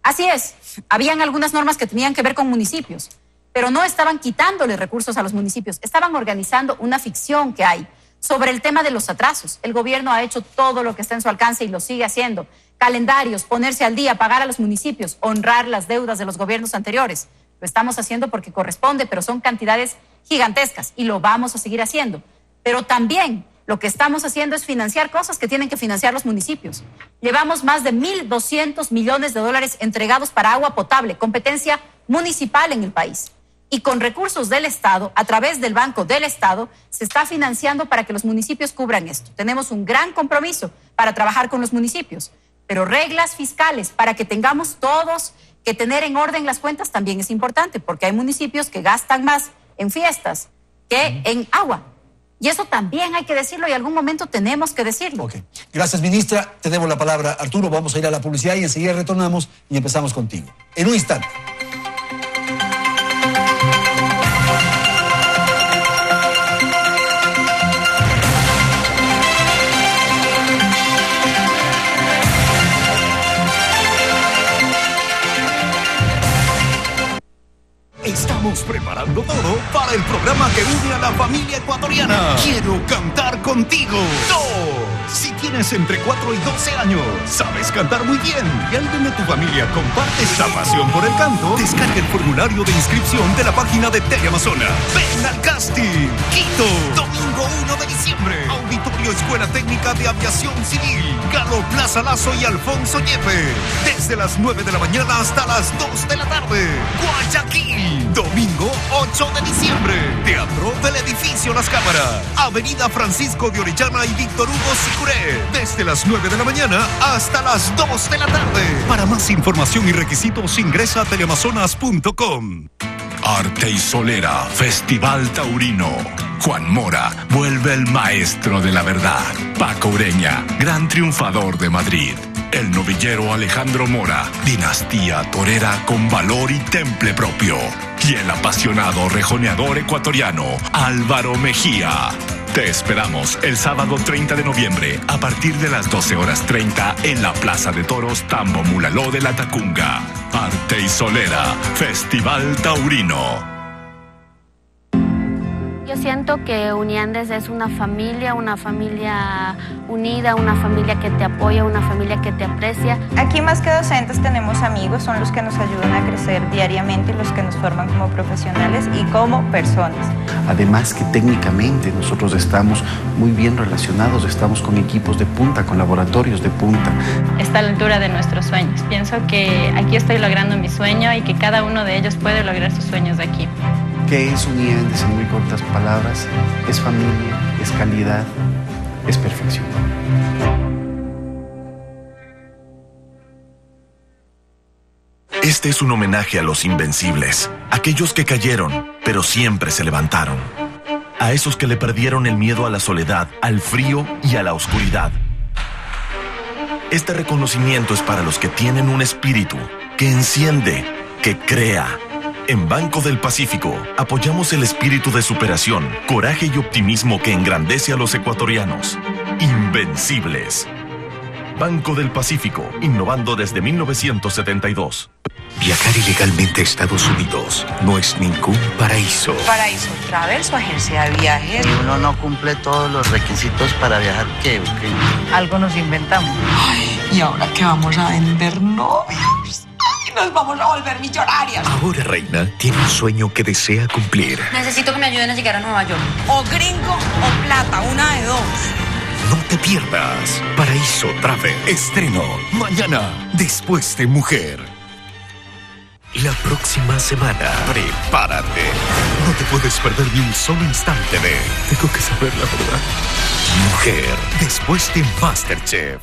Así es, habían algunas normas que tenían que ver con municipios, pero no estaban quitándole recursos a los municipios, estaban organizando una ficción que hay sobre el tema de los atrasos. El gobierno ha hecho todo lo que está en su alcance y lo sigue haciendo. Calendarios, ponerse al día, pagar a los municipios, honrar las deudas de los gobiernos anteriores. Lo estamos haciendo porque corresponde, pero son cantidades gigantescas y lo vamos a seguir haciendo. Pero también lo que estamos haciendo es financiar cosas que tienen que financiar los municipios. Llevamos más de $1,200 millones entregados para agua potable, competencia municipal en el país. Y con recursos del Estado, a través del Banco del Estado, se está financiando para que los municipios cubran esto. Tenemos un gran compromiso para trabajar con los municipios, pero reglas fiscales para que tengamos todos que tener en orden las cuentas también es importante, porque hay municipios que gastan más en fiestas que en agua. Y eso también hay que decirlo y en algún momento tenemos que decirlo.
Okay. Gracias, ministra. Te debo la palabra, Arturo. Vamos a ir a la publicidad y enseguida retornamos y empezamos contigo. En un instante.
Estamos preparando todo para el programa que une a la familia ecuatoriana. Quiero cantar contigo. Si tienes entre 4 y 12 años, sabes cantar muy bien y alguien de tu familia comparte esta pasión por el canto, descarga el formulario de inscripción de la página de Teleamazonas. Ven al casting. Quito, domingo 1 de diciembre. Auditorio Escuela Técnica de Aviación Civil. Galo Plaza Lazo y Alfonso Yepes. Desde las 9 de la mañana hasta las 2 de la tarde. Guayaquil. Domingo 8 de diciembre. Teatro del Edificio Las Cámaras. Avenida Francisco de Orellana y Víctor Hugo Sicuré. Desde las 9 de la mañana hasta las 2 de la tarde. Para más información y requisitos ingresa a teleamazonas.com.
Arte y Solera, Festival Taurino. Juan Mora vuelve el maestro de la verdad. Paco Ureña, gran triunfador de Madrid. El novillero Alejandro Mora, dinastía torera con valor y temple propio. Y el apasionado rejoneador ecuatoriano Álvaro Mejía. Te esperamos el sábado 30 de noviembre a partir de las 12:30 en la Plaza de Toros Tambo Mulaló de la Tacunga. Arte y Solera, Festival Taurino.
Yo siento que Uniandes es una familia unida, una familia que te apoya, una familia que te aprecia.
Aquí más que docentes tenemos amigos, son los que nos ayudan a crecer diariamente, los que nos forman como profesionales y como personas.
Además que técnicamente nosotros estamos muy bien relacionados, estamos con equipos de punta, con laboratorios de punta.
Está a la altura de nuestros sueños. Pienso que aquí estoy logrando mi sueño y que cada uno de ellos puede lograr sus sueños de aquí.
¿Qué es Uniandes en muy cortas palabras? Es familia, es calidad, es perfección.
Este es un homenaje a los invencibles, aquellos que cayeron, pero siempre se levantaron. A esos que le perdieron el miedo a la soledad, al frío y a la oscuridad. Este reconocimiento es para los que tienen un espíritu que enciende, que crea. En Banco del Pacífico apoyamos el espíritu de superación, coraje y optimismo que engrandece a los ecuatorianos. Invencibles. Banco del Pacífico, innovando desde 1972.
Viajar ilegalmente a Estados Unidos no es ningún paraíso.
Paraíso Travel, su agencia de viajes.
Si uno no cumple todos los requisitos para viajar, ¿qué?
Algo nos inventamos.
Ay, ¿y ahora qué vamos a vender novios? Nos vamos a volver millonarias.
Ahora Reina tiene un sueño que desea cumplir.
Necesito que me ayuden a llegar a Nueva York.
O gringo o plata, una de dos.
No te pierdas. Paraíso Travel. Estreno mañana, después de Mujer. La próxima semana, prepárate. No te puedes perder ni un solo instante de... Tengo que saber la verdad. Mujer, después de MasterChef.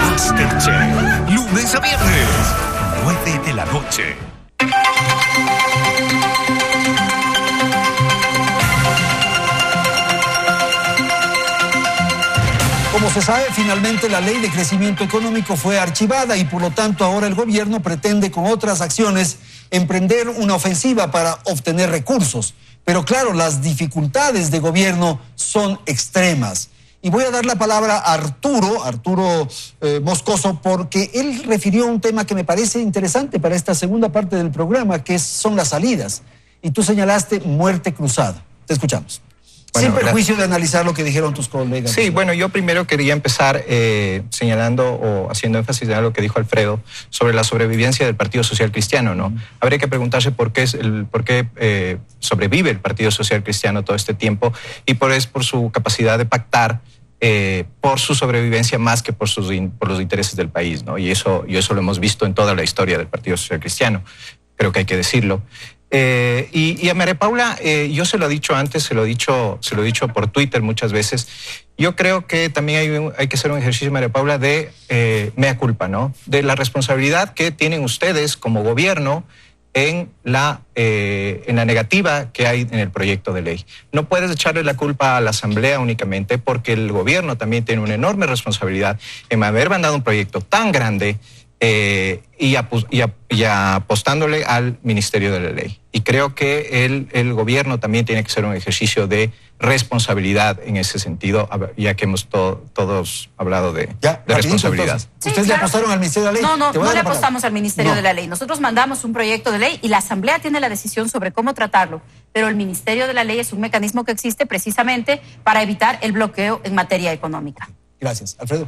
MasterChef, lunes a viernes, 9 de la noche.
Como se sabe, finalmente la ley de crecimiento económico fue archivada y por lo tanto ahora el gobierno pretende con otras acciones emprender una ofensiva para obtener recursos. Pero claro, las dificultades de gobierno son extremas. Y voy a dar la palabra a Arturo Moscoso, porque él refirió un tema que me parece interesante para esta segunda parte del programa, que son las salidas. Y tú señalaste muerte cruzada. Te escuchamos. Bueno, sin perjuicio de analizar lo que dijeron tus colegas.
Sí, bueno, yo primero quería empezar señalando o haciendo énfasis en lo que dijo Alfredo sobre la sobrevivencia del Partido Social Cristiano, ¿no? Habría que preguntarse por qué sobrevive el Partido Social Cristiano todo este tiempo y es por su capacidad de pactar por su sobrevivencia más que por los intereses del país, ¿no? Y eso lo hemos visto en toda la historia del Partido Social Cristiano. Creo que hay que decirlo. Y a María Paula, yo se lo he dicho antes, se lo he dicho por Twitter muchas veces. Yo creo que también hay que hacer un ejercicio, María Paula, de mea culpa, ¿no? De la responsabilidad que tienen ustedes como gobierno en la negativa que hay en el proyecto de ley. No puedes echarle la culpa a la Asamblea únicamente, porque el gobierno también tiene una enorme responsabilidad en haber mandado un proyecto tan grande y apostándole al Ministerio de la Ley. Y creo que el gobierno también tiene que hacer un ejercicio de responsabilidad en ese sentido, ya que hemos todos hablado de responsabilidad.
Entonces, ¿ustedes le apostaron al Ministerio de la Ley?
No le apostamos al Ministerio de la Ley. Nosotros mandamos un proyecto de ley y la Asamblea tiene la decisión sobre cómo tratarlo. Pero el Ministerio de la Ley es un mecanismo que existe precisamente para evitar el bloqueo en materia económica.
Gracias. Alfredo.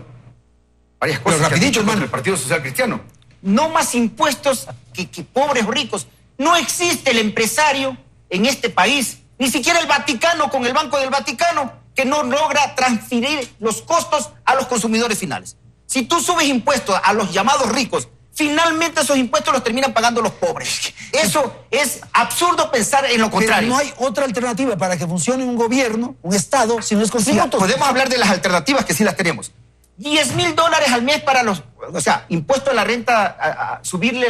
Varias cosas que ha dicho el Partido Social Cristiano. No más impuestos que pobres o ricos. No existe el empresario en este país, ni siquiera el Vaticano con el Banco del Vaticano, que no logra transferir los costos a los consumidores finales. Si tú subes impuestos a los llamados ricos, finalmente esos impuestos los terminan pagando los pobres. Eso es absurdo pensar en lo contrario.
Pero no hay otra alternativa para que funcione un gobierno, un Estado, si no es con tributos.
Podemos hablar de las alternativas que sí las tenemos. $10,000 al mes para impuesto a la renta, subirle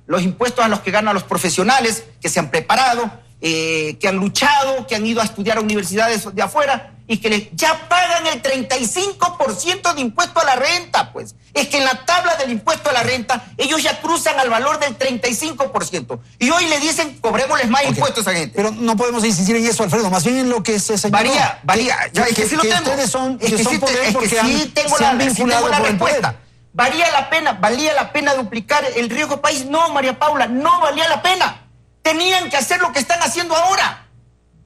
los impuestos a los que ganan los profesionales que se han preparado, que han luchado, que han ido a estudiar a universidades de afuera y que ya pagan el 35% de impuesto a la renta, pues. Es que en la tabla del impuesto a la renta ellos ya cruzan al valor del 35%. Y hoy le dicen, cobrémosles más impuestos a gente.
Pero no podemos insistir en eso, Alfredo, más bien en lo que se señaló.
Varía. Ya, es que sí lo tengo.
Ustedes son,
es que sí,
poder porque
sí tengo
se han vinculado
la
por el poder.
respuesta. ¿Valía la pena duplicar el riesgo país? No, María Paula, no valía la pena. Tenían que hacer lo que están haciendo ahora.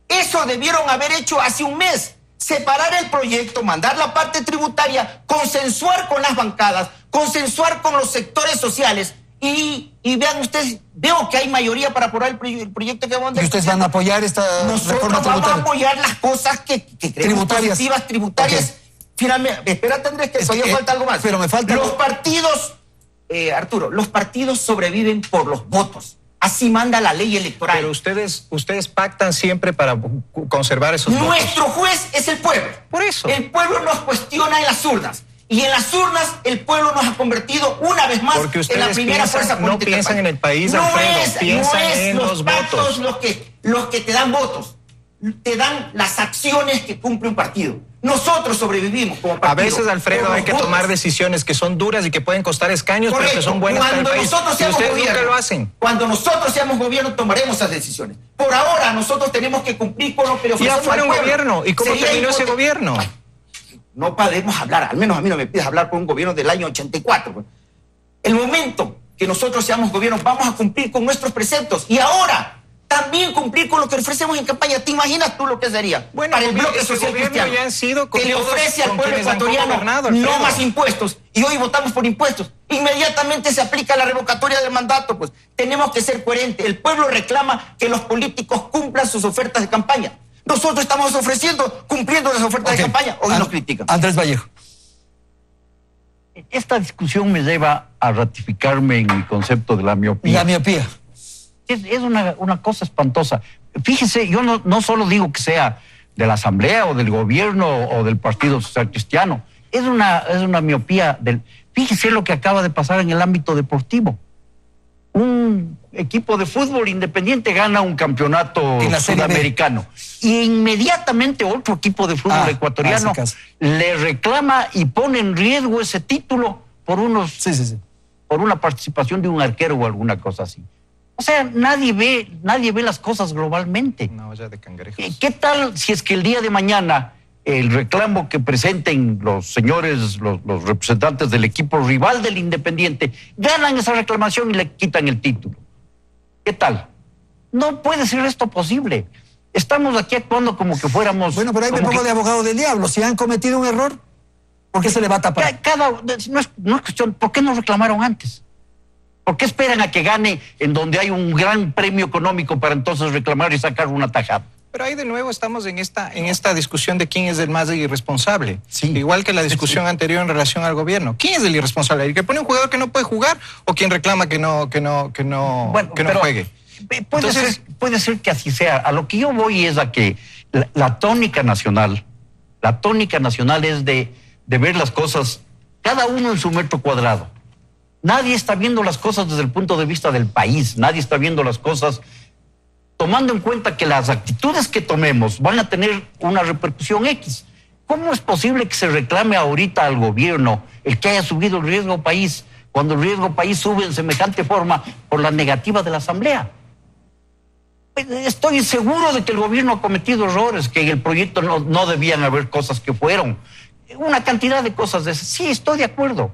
Eso debieron haber hecho hace un mes. Separar el proyecto, mandar la parte tributaria, consensuar con las bancadas, consensuar con los sectores sociales y vean ustedes, veo que hay mayoría para aprobar el proyecto que vamos a...
¿Y ustedes van a apoyar esta reforma tributaria?
Nosotros vamos a apoyar las cosas que creemos positivas, tributarias. Okay. Finalmente, espérate, Andrés, que todavía falta algo más.
Pero me falta...
Los partidos, Arturo, los partidos sobreviven por los votos. Así manda la ley electoral.
Pero ustedes pactan siempre para conservar esos votos.
Nuestro juez es el pueblo.
Por eso.
El pueblo nos cuestiona en las urnas. Y en las urnas el pueblo nos ha convertido una vez más en la primera fuerza política.
No piensan en el país, Alfredo, piensan en los votos.
Los que te dan votos. Te dan las acciones que cumple un partido. Nosotros sobrevivimos como partido.
A veces, Alfredo, hay que tomar decisiones que son duras y que pueden costar escaños,
correcto,
pero que son buenas para el país.
Ustedes
nunca lo hacen.
Cuando nosotros seamos gobierno, tomaremos esas decisiones. Por ahora, nosotros tenemos que cumplir con lo que le ofrecemos
ya fueron gobierno. ¿Y cómo terminó ese gobierno?
No podemos hablar, al menos a mí no me pides hablar por un gobierno del año 84. El momento que nosotros seamos gobierno, vamos a cumplir con nuestros preceptos. Y ahora... también cumplir con lo que ofrecemos en campaña. ¿Te imaginas tú lo que sería?
Bueno,
para el bloque social cristiano,
ya han sido
que le ofrece al pueblo ecuatoriano no más impuestos, y hoy votamos por impuestos. Inmediatamente se aplica la revocatoria del mandato. Pues tenemos que ser coherentes. El pueblo reclama que los políticos cumplan sus ofertas de campaña. Nosotros estamos cumpliendo las ofertas de campaña. Hoy nos critican.
Andrés Vallejo.
Esta discusión me lleva a ratificarme en mi concepto de la miopía.
La miopía.
Es una cosa espantosa. Fíjese, yo no solo digo que sea de la Asamblea o del gobierno o del Partido Social Cristiano. Es una miopía del... Fíjese lo que acaba de pasar en el ámbito deportivo. Un equipo de fútbol independiente gana un campeonato sudamericano. Y inmediatamente otro equipo de fútbol ecuatoriano le reclama y pone en riesgo ese título por por una participación de un arquero o alguna cosa así. O sea, nadie ve las cosas globalmente.
Una olla de cangrejos.
¿Qué tal si es que el día de mañana el reclamo que presenten los señores, los representantes del equipo rival del Independiente, ganan esa reclamación y le quitan el título? ¿Qué tal? No puede ser esto posible. Estamos aquí actuando como que fuéramos...
Bueno, pero ahí me pongo de abogado del diablo. Si han cometido un error, ¿por qué se le va a tapar?
No es cuestión, ¿por qué no reclamaron antes? ¿Por qué esperan a que gane en donde hay un gran premio económico para entonces reclamar y sacar una tajada?
Pero ahí de nuevo estamos en esta discusión de quién es el más irresponsable. Sí. Igual que la discusión anterior en relación al gobierno. ¿Quién es el irresponsable? ¿El que pone un jugador que no puede jugar o quien reclama que no juegue?
Puede ser que así sea. A lo que yo voy es a que la tónica nacional es de ver las cosas cada uno en su metro cuadrado. Nadie está viendo las cosas desde el punto de vista del país. Nadie está viendo las cosas tomando en cuenta que las actitudes que tomemos van a tener una repercusión X. ¿Cómo es posible que se reclame ahorita al gobierno el que haya subido el riesgo país cuando el riesgo país sube en semejante forma por la negativa de la Asamblea? Estoy seguro de que el gobierno ha cometido errores, que en el proyecto no debían haber cosas que fueron. Una cantidad de cosas de esas. Sí, estoy de acuerdo.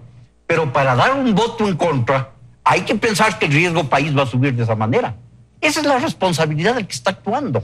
Pero para dar un voto en contra, hay que pensar que el riesgo país va a subir de esa manera. Esa es la responsabilidad del que está actuando.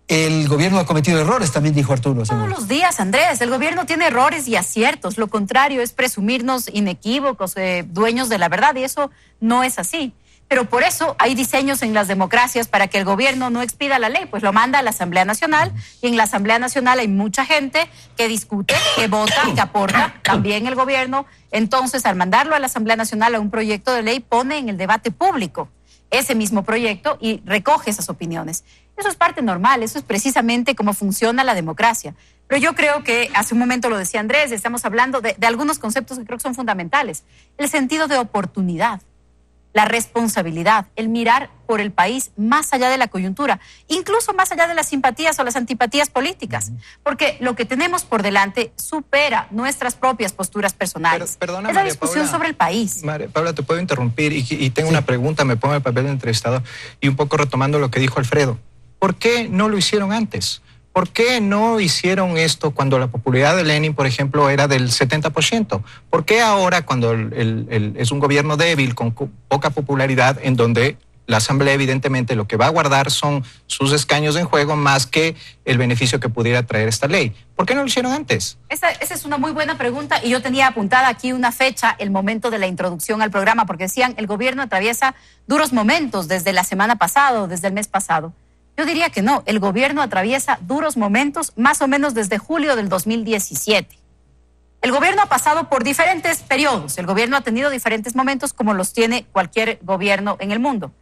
El gobierno ha cometido errores, también dijo Arturo.
Todos los días, Andrés. El gobierno tiene errores y aciertos. Lo contrario es presumirnos inequívocos, dueños de la verdad, y eso no es así. Pero por eso hay diseños en las democracias para que el gobierno no expida la ley, pues lo manda a la Asamblea Nacional, y en la Asamblea Nacional hay mucha gente que discute, que vota, que aporta, también el gobierno. Entonces, al mandarlo a la Asamblea Nacional a un proyecto de ley, pone en el debate público ese mismo proyecto y recoge esas opiniones. Eso es parte normal, eso es precisamente cómo funciona la democracia. Pero yo creo que, hace un momento lo decía Andrés, estamos hablando de algunos conceptos que creo que son fundamentales. El sentido de oportunidad. la responsabilidad, el mirar por el país más allá de la coyuntura, incluso más allá de las simpatías o las antipatías políticas, porque lo que tenemos por delante supera nuestras propias posturas personales.
Perdona,
es la
María
discusión
Paula,
sobre el país.
María Paula, te puedo interrumpir y tengo una pregunta, me pongo el papel de entrevistado y un poco retomando lo que dijo Alfredo. ¿Por qué no lo hicieron antes? ¿Por qué no hicieron esto cuando la popularidad de Lenin, por ejemplo, era del 70%? ¿Por qué ahora, cuando es un gobierno débil, con poca popularidad, en donde la Asamblea evidentemente lo que va a guardar son sus escaños en juego más que el beneficio que pudiera traer esta ley? ¿Por qué no lo hicieron antes?
Esa es una muy buena pregunta y yo tenía apuntada aquí una fecha, el momento de la introducción al programa, porque decían el gobierno atraviesa duros momentos desde la semana pasada, desde el mes pasado. Yo diría que no, el gobierno atraviesa duros momentos más o menos desde julio del 2017. El gobierno ha pasado por diferentes periodos, el gobierno ha tenido diferentes momentos como los tiene cualquier gobierno en el mundo.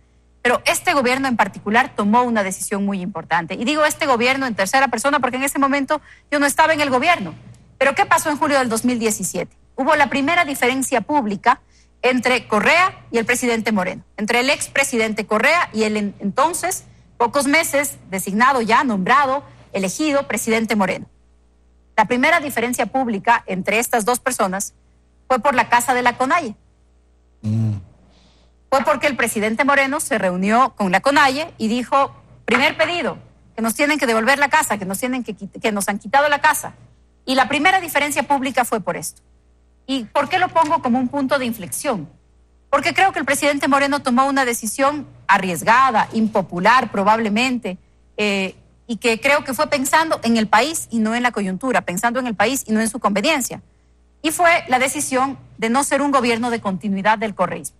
Pero este gobierno en particular tomó una decisión muy importante. Y digo este gobierno en tercera persona porque en ese momento yo no estaba en el gobierno. Pero ¿qué pasó en julio del 2017? Hubo la primera diferencia pública entre Correa y el presidente Moreno, entre el expresidente Correa y el entonces, pocos meses, designado ya, nombrado, elegido presidente Moreno. La primera diferencia pública entre estas dos personas fue por la casa de la CONAIE. Fue porque el presidente Moreno se reunió con la CONAIE y dijo, primer pedido, que nos tienen que devolver la casa, que nos han quitado la casa. Y la primera diferencia pública fue por esto. ¿Y por qué lo pongo como un punto de inflexión? Porque creo que el presidente Moreno tomó una decisión arriesgada, impopular probablemente, y que creo que fue pensando en el país y no en la coyuntura, pensando en el país y no en su conveniencia. Y fue la decisión de no ser un gobierno de continuidad del correísmo.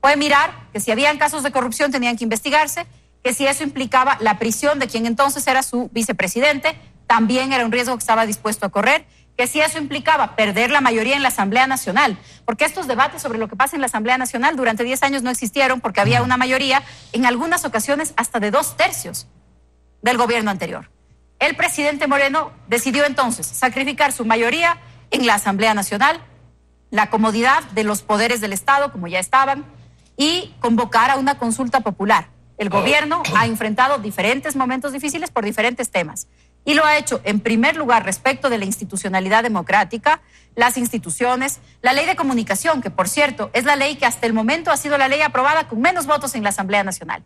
Fue mirar que si habían casos de corrupción tenían que investigarse, que si eso implicaba la prisión de quien entonces era su vicepresidente, también era un riesgo que estaba dispuesto a correr, que si eso implicaba perder la mayoría en la Asamblea Nacional, porque estos debates sobre lo que pasa en la Asamblea Nacional durante 10 años no existieron porque había una mayoría, en algunas ocasiones hasta de 2/3 del gobierno anterior. El presidente Moreno decidió entonces sacrificar su mayoría en la Asamblea Nacional, la comodidad de los poderes del Estado, como ya estaban, y convocar a una consulta popular. El gobierno ha enfrentado diferentes momentos difíciles por diferentes temas. Y lo ha hecho, en primer lugar, respecto de la institucionalidad democrática, las instituciones, la ley de comunicación, que por cierto es la ley que hasta el momento ha sido la ley aprobada con menos votos en la Asamblea Nacional.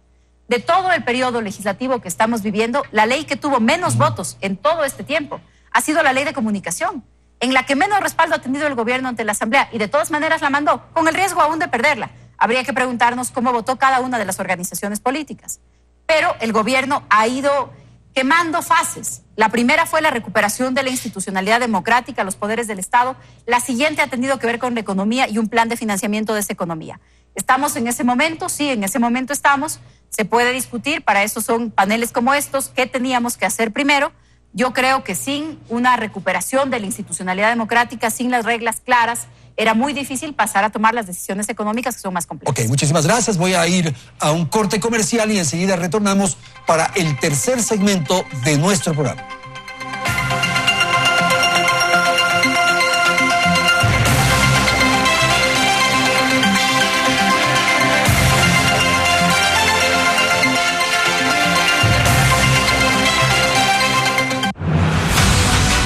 De todo el periodo legislativo que estamos viviendo, la ley que tuvo menos votos en todo este tiempo ha sido la ley de comunicación, en la que menos respaldo ha tenido el gobierno ante la Asamblea, y de todas maneras la mandó, con el riesgo aún de perderla. Habría que preguntarnos cómo votó cada una de las organizaciones políticas. Pero el gobierno ha ido quemando fases. La primera fue la recuperación de la institucionalidad democrática, los poderes del Estado. La siguiente ha tenido que ver con la economía y un plan de financiamiento de esa economía. ¿Estamos en ese momento? Sí, en ese momento estamos. Se puede discutir, para eso son paneles como estos, qué teníamos que hacer primero. Yo creo que sin una recuperación de la institucionalidad democrática, sin las reglas claras, era muy difícil pasar a tomar las decisiones económicas que son más complejas.
Ok, muchísimas gracias. Voy a ir a un corte comercial y enseguida retornamos para el tercer segmento de nuestro programa.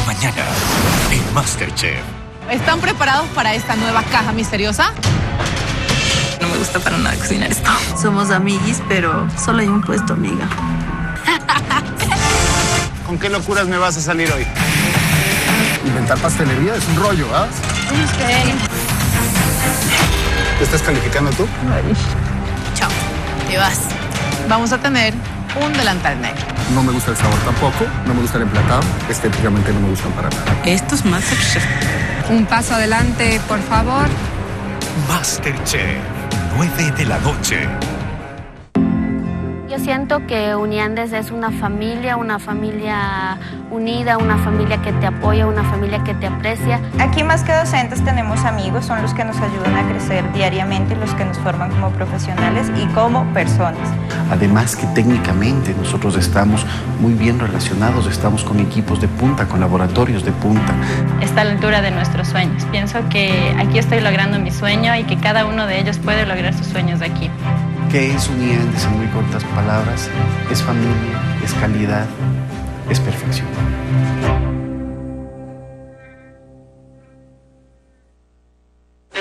Mañana en MasterChef.
¿Están preparados para esta nueva caja misteriosa?
No me gusta para nada cocinar esto. Somos amiguis, pero solo hay un puesto, amiga.
¿Con qué locuras me vas a salir hoy? Inventar pastelería es un rollo, ¿ah? ¿Te estás calificando tú?
Chao, te vas. Vamos a tener un delantal negro.
No me gusta el sabor tampoco, no me gusta el emplatado, estéticamente no me gustan para nada.
Esto es MasterChef.
Un paso adelante, por favor.
MasterChef, 9 de la noche.
Yo siento que Uniandes es una familia unida, una familia que te apoya, una familia que te aprecia.
Aquí más que docentes tenemos amigos, son los que nos ayudan a crecer diariamente, los que nos forman como profesionales y como personas.
Además que técnicamente nosotros estamos muy bien relacionados, estamos con equipos de punta, con laboratorios de punta.
Está a la altura de nuestros sueños. Pienso que aquí estoy logrando mi sueño y que cada uno de ellos puede lograr sus sueños de aquí.
¿Qué es Uniandes en muy cortas palabras? Es familia, es calidad, es perfección.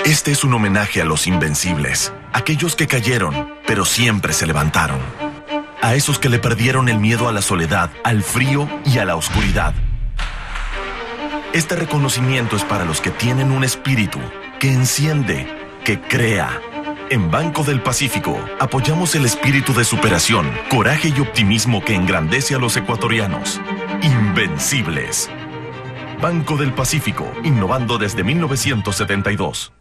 Este es un homenaje a los invencibles, aquellos que cayeron, pero siempre se levantaron. A esos que le perdieron el miedo a la soledad, al frío y a la oscuridad. Este reconocimiento es para los que tienen un espíritu que enciende, que crea. En Banco del Pacífico apoyamos el espíritu de superación, coraje y optimismo que engrandece a los ecuatorianos. Invencibles. Banco del Pacífico, innovando desde 1972.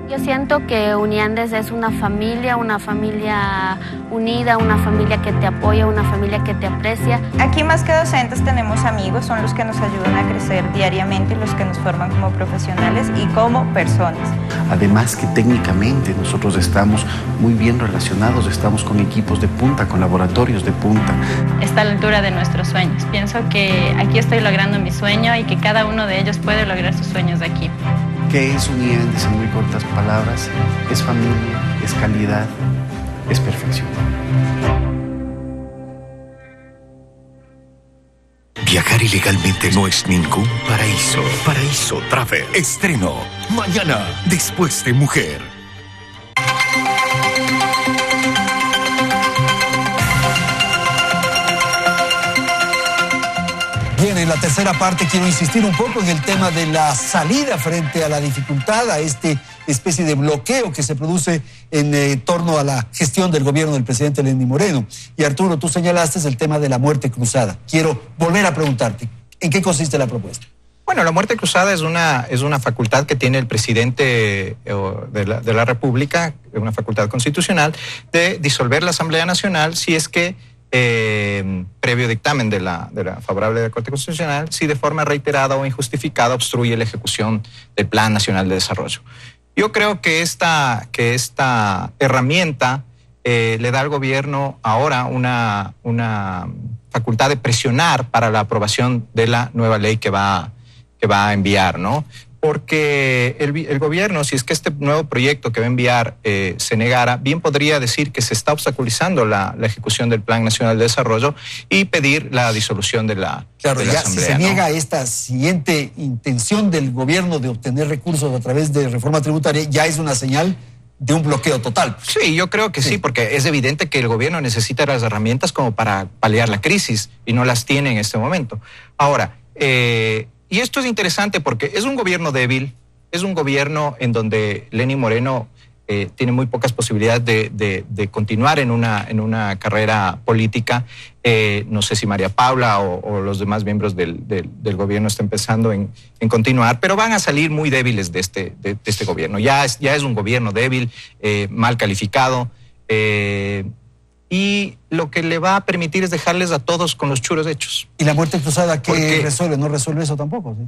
Yo siento que Uniandes es una familia unida, una familia que te apoya, una familia que te aprecia.
Aquí más que docentes tenemos amigos, son los que nos ayudan a crecer diariamente, los que nos forman como profesionales y como personas.
Además que técnicamente nosotros estamos muy bien relacionados, estamos con equipos de punta, con laboratorios de punta.
Está a la altura de nuestros sueños. Pienso que aquí estoy logrando mi sueño y que cada uno de ellos puede lograr sus sueños de aquí.
¿Qué es Uniandes en muy cortas palabras? Es familia, es calidad, es perfección.
Viajar ilegalmente no es ningún paraíso. Paraíso Travel. Estreno mañana después de Mujer.
Bien, en la tercera parte quiero insistir un poco en el tema de la salida frente a la dificultad, a esta especie de bloqueo que se produce en torno a la gestión del gobierno del presidente Lenín Moreno. Y Arturo, tú señalaste el tema de la muerte cruzada. Quiero volver a preguntarte, ¿en qué consiste la propuesta?
Bueno, la muerte cruzada es una facultad que tiene el presidente de la República, una facultad constitucional, de disolver la Asamblea Nacional si es que previo dictamen de la favorable de la Corte Constitucional, si de forma reiterada o injustificada obstruye la ejecución del Plan Nacional de Desarrollo. Yo creo que esta herramienta le da al gobierno ahora una facultad de presionar para la aprobación de la nueva ley que va a enviar, ¿no? Porque el gobierno, si es que este nuevo proyecto que va a enviar se negara, bien podría decir que se está obstaculizando la ejecución del Plan Nacional de Desarrollo y pedir la disolución de la Asamblea.
Si se niega esta siguiente intención del gobierno de obtener recursos a través de reforma tributaria, ya es una señal de un bloqueo total.
Sí, yo creo que sí, porque es evidente que el gobierno necesita las herramientas como para paliar la crisis y no las tiene en este momento. Ahora, y esto es interesante porque es un gobierno débil, es un gobierno en donde Lenín Moreno tiene muy pocas posibilidades de continuar en una carrera política. No sé si María Paula o los demás miembros del gobierno están pensando en continuar, pero van a salir muy débiles de este gobierno. Ya es un gobierno débil, mal calificado, y lo que le va a permitir es dejarles a todos con los churos hechos.
¿Y la muerte cruzada qué resuelve? No resuelve eso tampoco, ¿sí?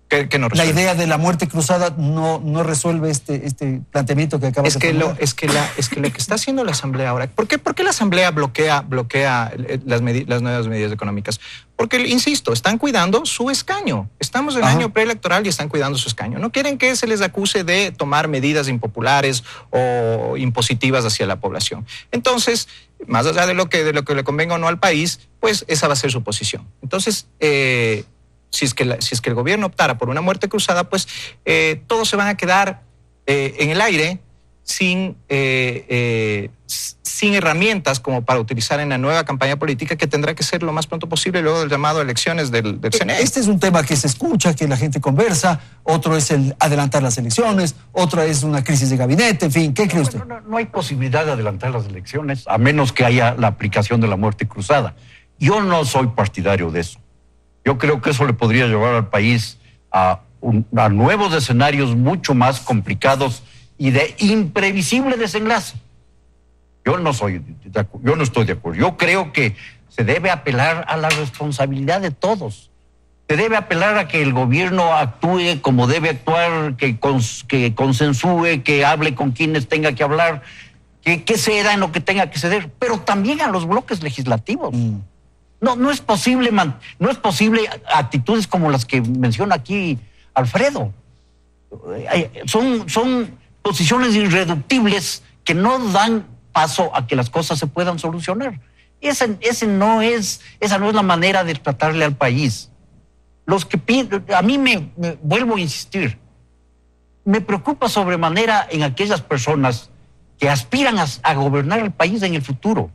¿Qué no resuelve?
La idea de la muerte cruzada no resuelve este planteamiento que acabas de formular.
Es que lo que está haciendo la Asamblea ahora... ¿Por qué la Asamblea bloquea las nuevas medidas económicas? Porque, insisto, están cuidando su escaño. Estamos en año preelectoral y están cuidando su escaño. No quieren que se les acuse de tomar medidas impopulares o impositivas hacia la población. Entonces, más allá de lo que le convenga o no al país, pues esa va a ser su posición. Entonces, si es que el gobierno optara por una muerte cruzada, pues todos se van a quedar en el aire sin herramientas como para utilizar en la nueva campaña política que tendrá que ser lo más pronto posible luego del llamado a elecciones del CNE.
Este es un tema que se escucha, que la gente conversa, otro es el adelantar las elecciones, otra es una crisis de gabinete, en fin, ¿qué cree usted?
No hay posibilidad de adelantar las elecciones a menos que haya la aplicación de la muerte cruzada. Yo no soy partidario de eso. Yo creo que eso le podría llevar al país a nuevos escenarios mucho más complicados y de imprevisible desenlace. Yo no estoy de acuerdo. Yo creo que se debe apelar a la responsabilidad de todos. Se debe apelar a que el gobierno actúe como debe actuar, que consensúe, que hable con quienes tenga que hablar, que ceda en lo que tenga que ceder, pero también a los bloques legislativos. No es posible actitudes como las que menciona aquí Alfredo. Son posiciones irreductibles que no dan paso a que las cosas se puedan solucionar. Esa no es la manera de tratarle al país. A mí me vuelvo a insistir, me preocupa sobremanera en aquellas personas que aspiran a gobernar el país en el futuro,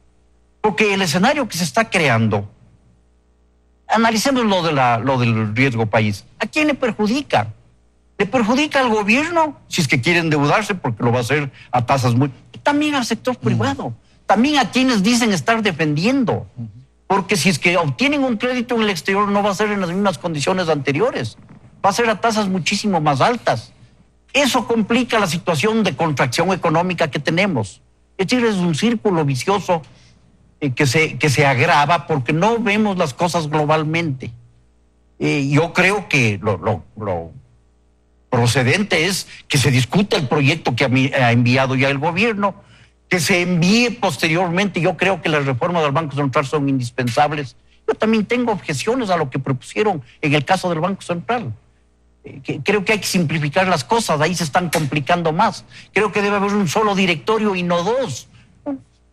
porque el escenario que se está creando, analicemos lo del riesgo país, ¿a quién le perjudica? Le perjudica al gobierno, si es que quiere endeudarse, porque lo va a hacer a tasas también al sector privado, también a quienes dicen estar defendiendo, porque si es que obtienen un crédito en el exterior no va a ser en las mismas condiciones anteriores, va a ser a tasas muchísimo más altas. Eso complica la situación de contracción económica que tenemos. Es decir, es un círculo vicioso que se agrava porque no vemos las cosas globalmente. Yo creo que lo procedente es que se discuta el proyecto que ha enviado ya el gobierno, que se envíe posteriormente. Yo creo que las reformas del Banco Central son indispensables. Yo también tengo objeciones a lo que propusieron en el caso del Banco Central. Creo que hay que simplificar las cosas, ahí se están complicando más. Creo que debe haber un solo directorio y no dos.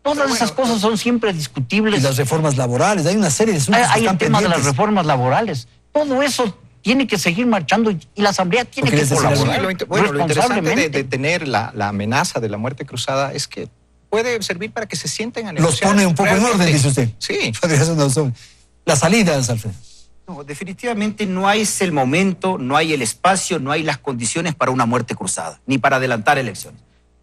Todas esas cosas son siempre discutibles.
Y las reformas laborales, hay una serie de asuntos que
hay
están
el tema
pendientes.
de las reformas laborales. Todo eso tiene que seguir marchando y la Asamblea tiene que colaborar
lo interesante de tener la amenaza de la muerte cruzada es que puede servir para que se sienten a negociar.
Los pone un poco en orden, dice usted.
Sí.
Las salidas, Alfredo.
No, definitivamente no es el momento, no hay el espacio, no hay las condiciones para una muerte cruzada, ni para adelantar elecciones.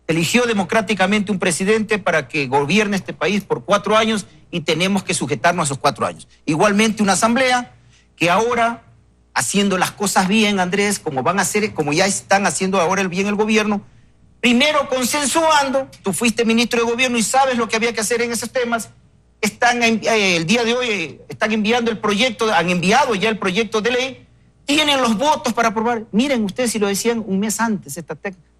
Eligió democráticamente un presidente para que gobierne este país por 4 años y tenemos que sujetarnos a esos 4 años. Igualmente una asamblea que ahora, haciendo las cosas bien, Andrés, como ya están haciendo ahora el bien el gobierno, primero consensuando, tú fuiste ministro de gobierno y sabes lo que había que hacer en esos temas. El día de hoy están enviando han enviado ya el proyecto de ley, tienen los votos para aprobar. Miren ustedes, si lo decían un mes antes,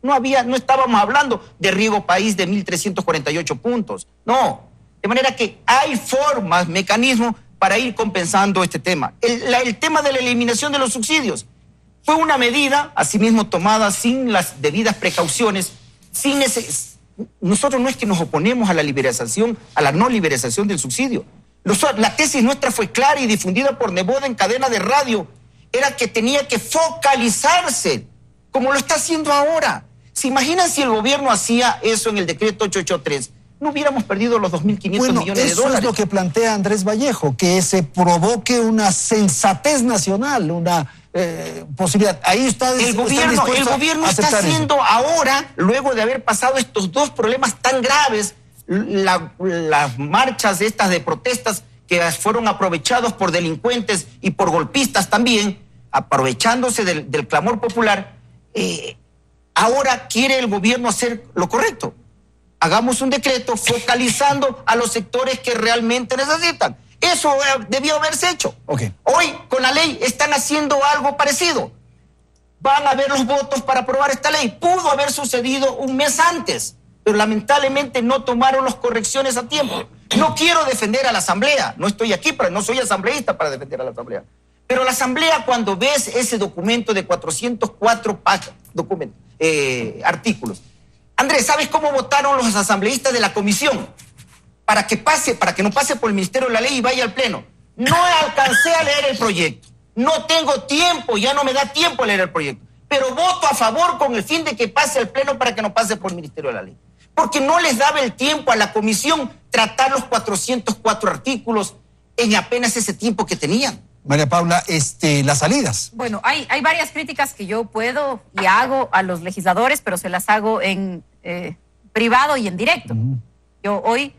no estábamos hablando de riego país de 1.348 puntos, no. De manera que hay formas, mecanismos para ir compensando este tema. El tema de la eliminación de los subsidios fue una medida, asimismo tomada sin las debidas precauciones, Nosotros no es que nos oponemos a la liberación, a la no liberación del subsidio. La tesis nuestra fue clara y difundida por Nebot en cadena de radio. Era que tenía que focalizarse, como lo está haciendo ahora. ¿Se imaginan si el gobierno hacía eso en el decreto 883? No hubiéramos perdido los 2.500 millones de dólares.
Eso es lo que plantea Andrés Vallejo, que se provoque una sensatez nacional, una posibilidad. Ahí
el gobierno está haciendo ahora, luego de haber pasado estos 2 problemas tan graves, las marchas estas de protestas que fueron aprovechados por delincuentes y por golpistas también, aprovechándose del clamor popular, ahora quiere el gobierno hacer lo correcto. Hagamos un decreto focalizando a los sectores que realmente necesitan. Eso debió haberse hecho.
Okay.
Hoy, con la ley, están haciendo algo parecido. Van a haber los votos para aprobar esta ley. Pudo haber sucedido un mes antes, pero lamentablemente no tomaron las correcciones a tiempo. No quiero defender a la Asamblea. No estoy aquí, no soy asambleísta para defender a la Asamblea. Pero la Asamblea, cuando ves ese documento de 404 artículos, Andrés, ¿sabes cómo votaron los asambleístas de la comisión? Para que no pase por el Ministerio de la Ley y vaya al Pleno. No alcancé a leer el proyecto. No tengo tiempo, ya no me da tiempo a leer el proyecto. Pero voto a favor con el fin de que pase al Pleno para que no pase por el Ministerio de la Ley. Porque no les daba el tiempo a la comisión tratar los 404 artículos en apenas ese tiempo que tenían.
María Paula, las salidas.
Bueno, hay varias críticas que yo puedo y hago a los legisladores, pero se las hago en privado y en directo. Yo hoy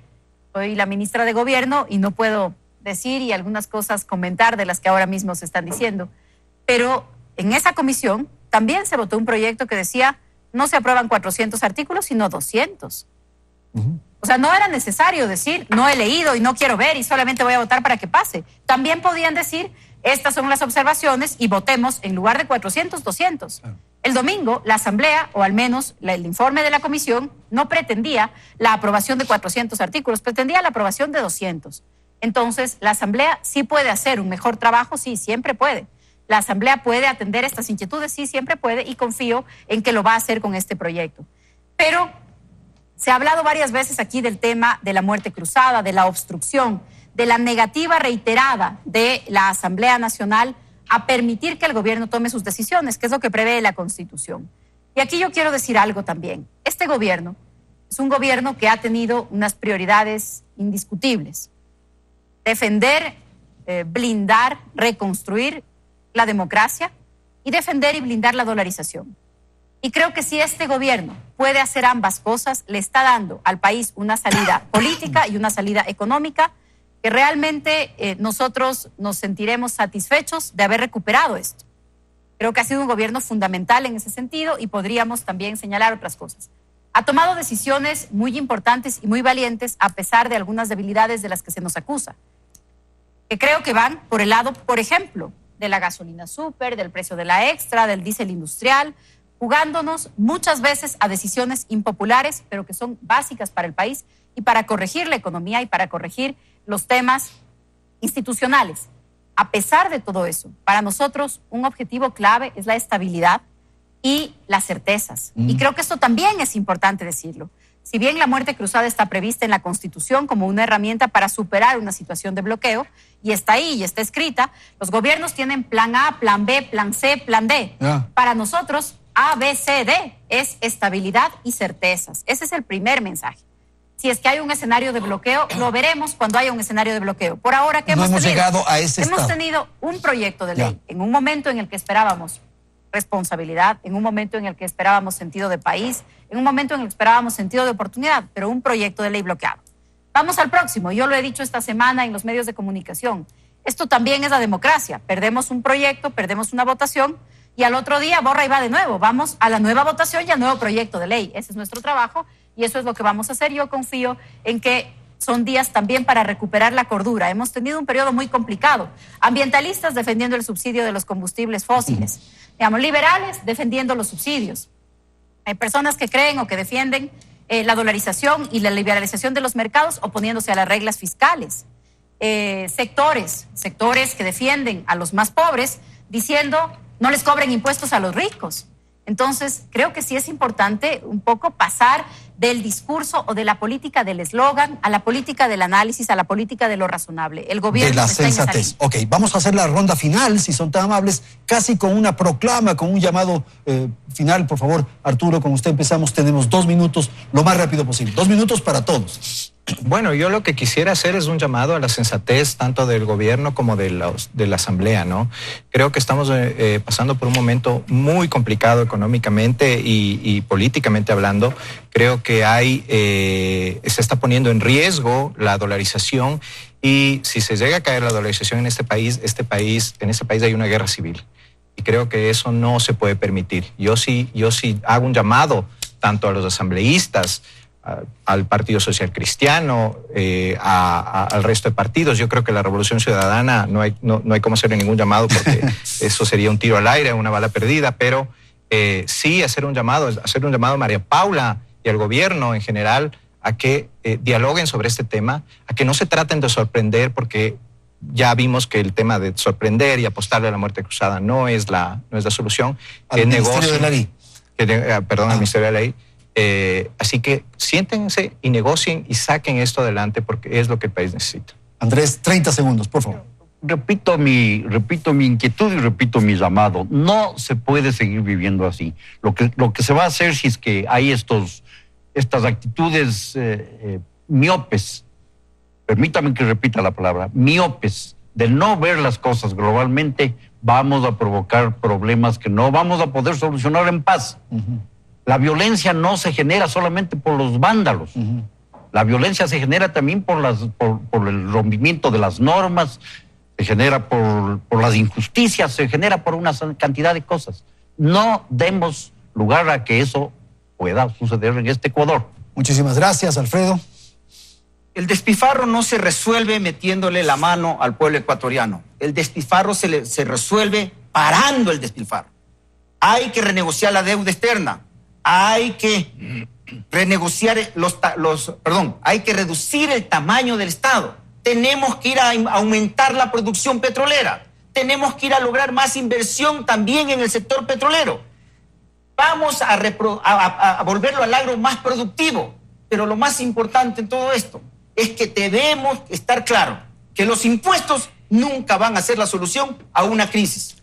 soy la ministra de Gobierno y no puedo decir y algunas cosas comentar de las que ahora mismo se están diciendo. Pero en esa comisión también se votó un proyecto que decía no se aprueban 400 artículos, sino 200. O sea, no era necesario decir, no he leído y no quiero ver y solamente voy a votar para que pase. También podían decir, estas son las observaciones y votemos en lugar de 400, 200. El domingo, la Asamblea, o al menos el informe de la Comisión, no pretendía la aprobación de 400 artículos, pretendía la aprobación de 200. Entonces, la Asamblea sí puede hacer un mejor trabajo, sí, siempre puede. La Asamblea puede atender estas inquietudes, sí, siempre puede, y confío en que lo va a hacer con este proyecto. Pero se ha hablado varias veces aquí del tema de la muerte cruzada, de la obstrucción, de la negativa reiterada de la Asamblea Nacional a permitir que el gobierno tome sus decisiones, que es lo que prevé la Constitución. Y aquí yo quiero decir algo también. Este gobierno es un gobierno que ha tenido unas prioridades indiscutibles. Defender, blindar, reconstruir la democracia y defender y blindar la dolarización. Y creo que si este gobierno puede hacer ambas cosas, le está dando al país una salida política y una salida económica que realmente nosotros nos sentiremos satisfechos de haber recuperado esto. Creo que ha sido un gobierno fundamental en ese sentido y podríamos también señalar otras cosas. Ha tomado decisiones muy importantes y muy valientes a pesar de algunas debilidades de las que se nos acusa, que creo que van por el lado, por ejemplo, de la gasolina súper, del precio de la extra, del diésel industrial, jugándonos muchas veces a decisiones impopulares, pero que son básicas para el país y para corregir la economía y para corregir los temas institucionales. A pesar de todo eso, para nosotros un objetivo clave es la estabilidad y las certezas. Y creo que esto también es importante decirlo. Si bien la muerte cruzada está prevista en la Constitución como una herramienta para superar una situación de bloqueo, y está ahí y está escrita, los gobiernos tienen plan A, plan B, plan C, plan D. Para nosotros, A, B, C, D es estabilidad y certezas. Ese es el primer mensaje. Si es que hay un escenario de bloqueo, lo veremos cuando haya un escenario de bloqueo. Por ahora, ¿qué hemos tenido?
Llegado a ese
hemos
estado.
Tenido un proyecto de ley en un momento en el que esperábamos responsabilidad, en un momento en el que esperábamos sentido de país, en un momento en el que esperábamos sentido de oportunidad, pero un proyecto de ley bloqueado. Vamos al próximo. Yo lo he dicho esta semana en los medios de comunicación. Esto también es la democracia. Perdemos un proyecto, perdemos una votación y al otro día borra y va de nuevo. Vamos a la nueva votación y al nuevo proyecto de ley. Ese es nuestro trabajo y eso es lo que vamos a hacer. Yo confío en que son días también para recuperar la cordura. Hemos tenido un periodo muy complicado. Ambientalistas defendiendo el subsidio de los combustibles fósiles. Digamos, liberales defendiendo los subsidios. Hay personas que creen o que defienden la dolarización y la liberalización de los mercados oponiéndose a las reglas fiscales. Sectores que defienden a los más pobres diciendo no les cobren impuestos a los ricos. Entonces, creo que sí es importante un poco pasar del discurso o de la política del eslogan a la política del análisis, a la política de lo razonable. El gobierno
de la
está en esa
sensatez.
línea.
Ok, vamos a hacer la ronda final, si son tan amables, casi con una proclama, con un llamado final. Por favor, Arturo, con usted empezamos. Tenemos 2 minutos, lo más rápido posible. 2 minutos para todos.
Bueno, yo lo que quisiera hacer es un llamado a la sensatez tanto del gobierno como de la Asamblea, ¿no? Creo que estamos pasando por un momento muy complicado económicamente y políticamente hablando. Creo que se está poniendo en riesgo la dolarización y si se llega a caer la dolarización en este país hay una guerra civil. Y creo que eso no se puede permitir. Yo sí hago un llamado tanto a los asambleístas, al Partido Social Cristiano, al resto de partidos. Yo creo que la Revolución Ciudadana no hay cómo hacerle ningún llamado porque eso sería un tiro al aire, una bala perdida, pero sí hacer un llamado a María Paula y al gobierno en general a que dialoguen sobre este tema, a que no se traten de sorprender porque ya vimos que el tema de sorprender y apostarle a la muerte cruzada no es la solución.
Al Ministerio de la Ley.
Al Ministerio de la Ley. Así que siéntense y negocien y saquen esto adelante porque es lo que el país necesita.
Andrés, 30 segundos, por favor.
Repito mi inquietud y repito mi llamado. No se puede seguir viviendo así. Lo que se va a hacer si es que hay estas actitudes miopes, permítame que repita la palabra, miopes, de no ver las cosas globalmente, vamos a provocar problemas que no vamos a poder solucionar en paz. La violencia no se genera solamente por los vándalos. La violencia se genera también por el rompimiento de las normas, se genera por las injusticias, se genera por una cantidad de cosas. No demos lugar a que eso pueda suceder en este Ecuador.
Muchísimas gracias, Alfredo.
El despilfarro no se resuelve metiéndole la mano al pueblo ecuatoriano. El despilfarro se resuelve parando el despilfarro. Hay que renegociar la deuda externa. Hay que renegociar hay que reducir el tamaño del Estado. Tenemos que ir a aumentar la producción petrolera. Tenemos que ir a lograr más inversión también en el sector petrolero. Vamos a volverlo al agro más productivo. Pero lo más importante en todo esto es que debemos estar claros que los impuestos nunca van a ser la solución a una crisis.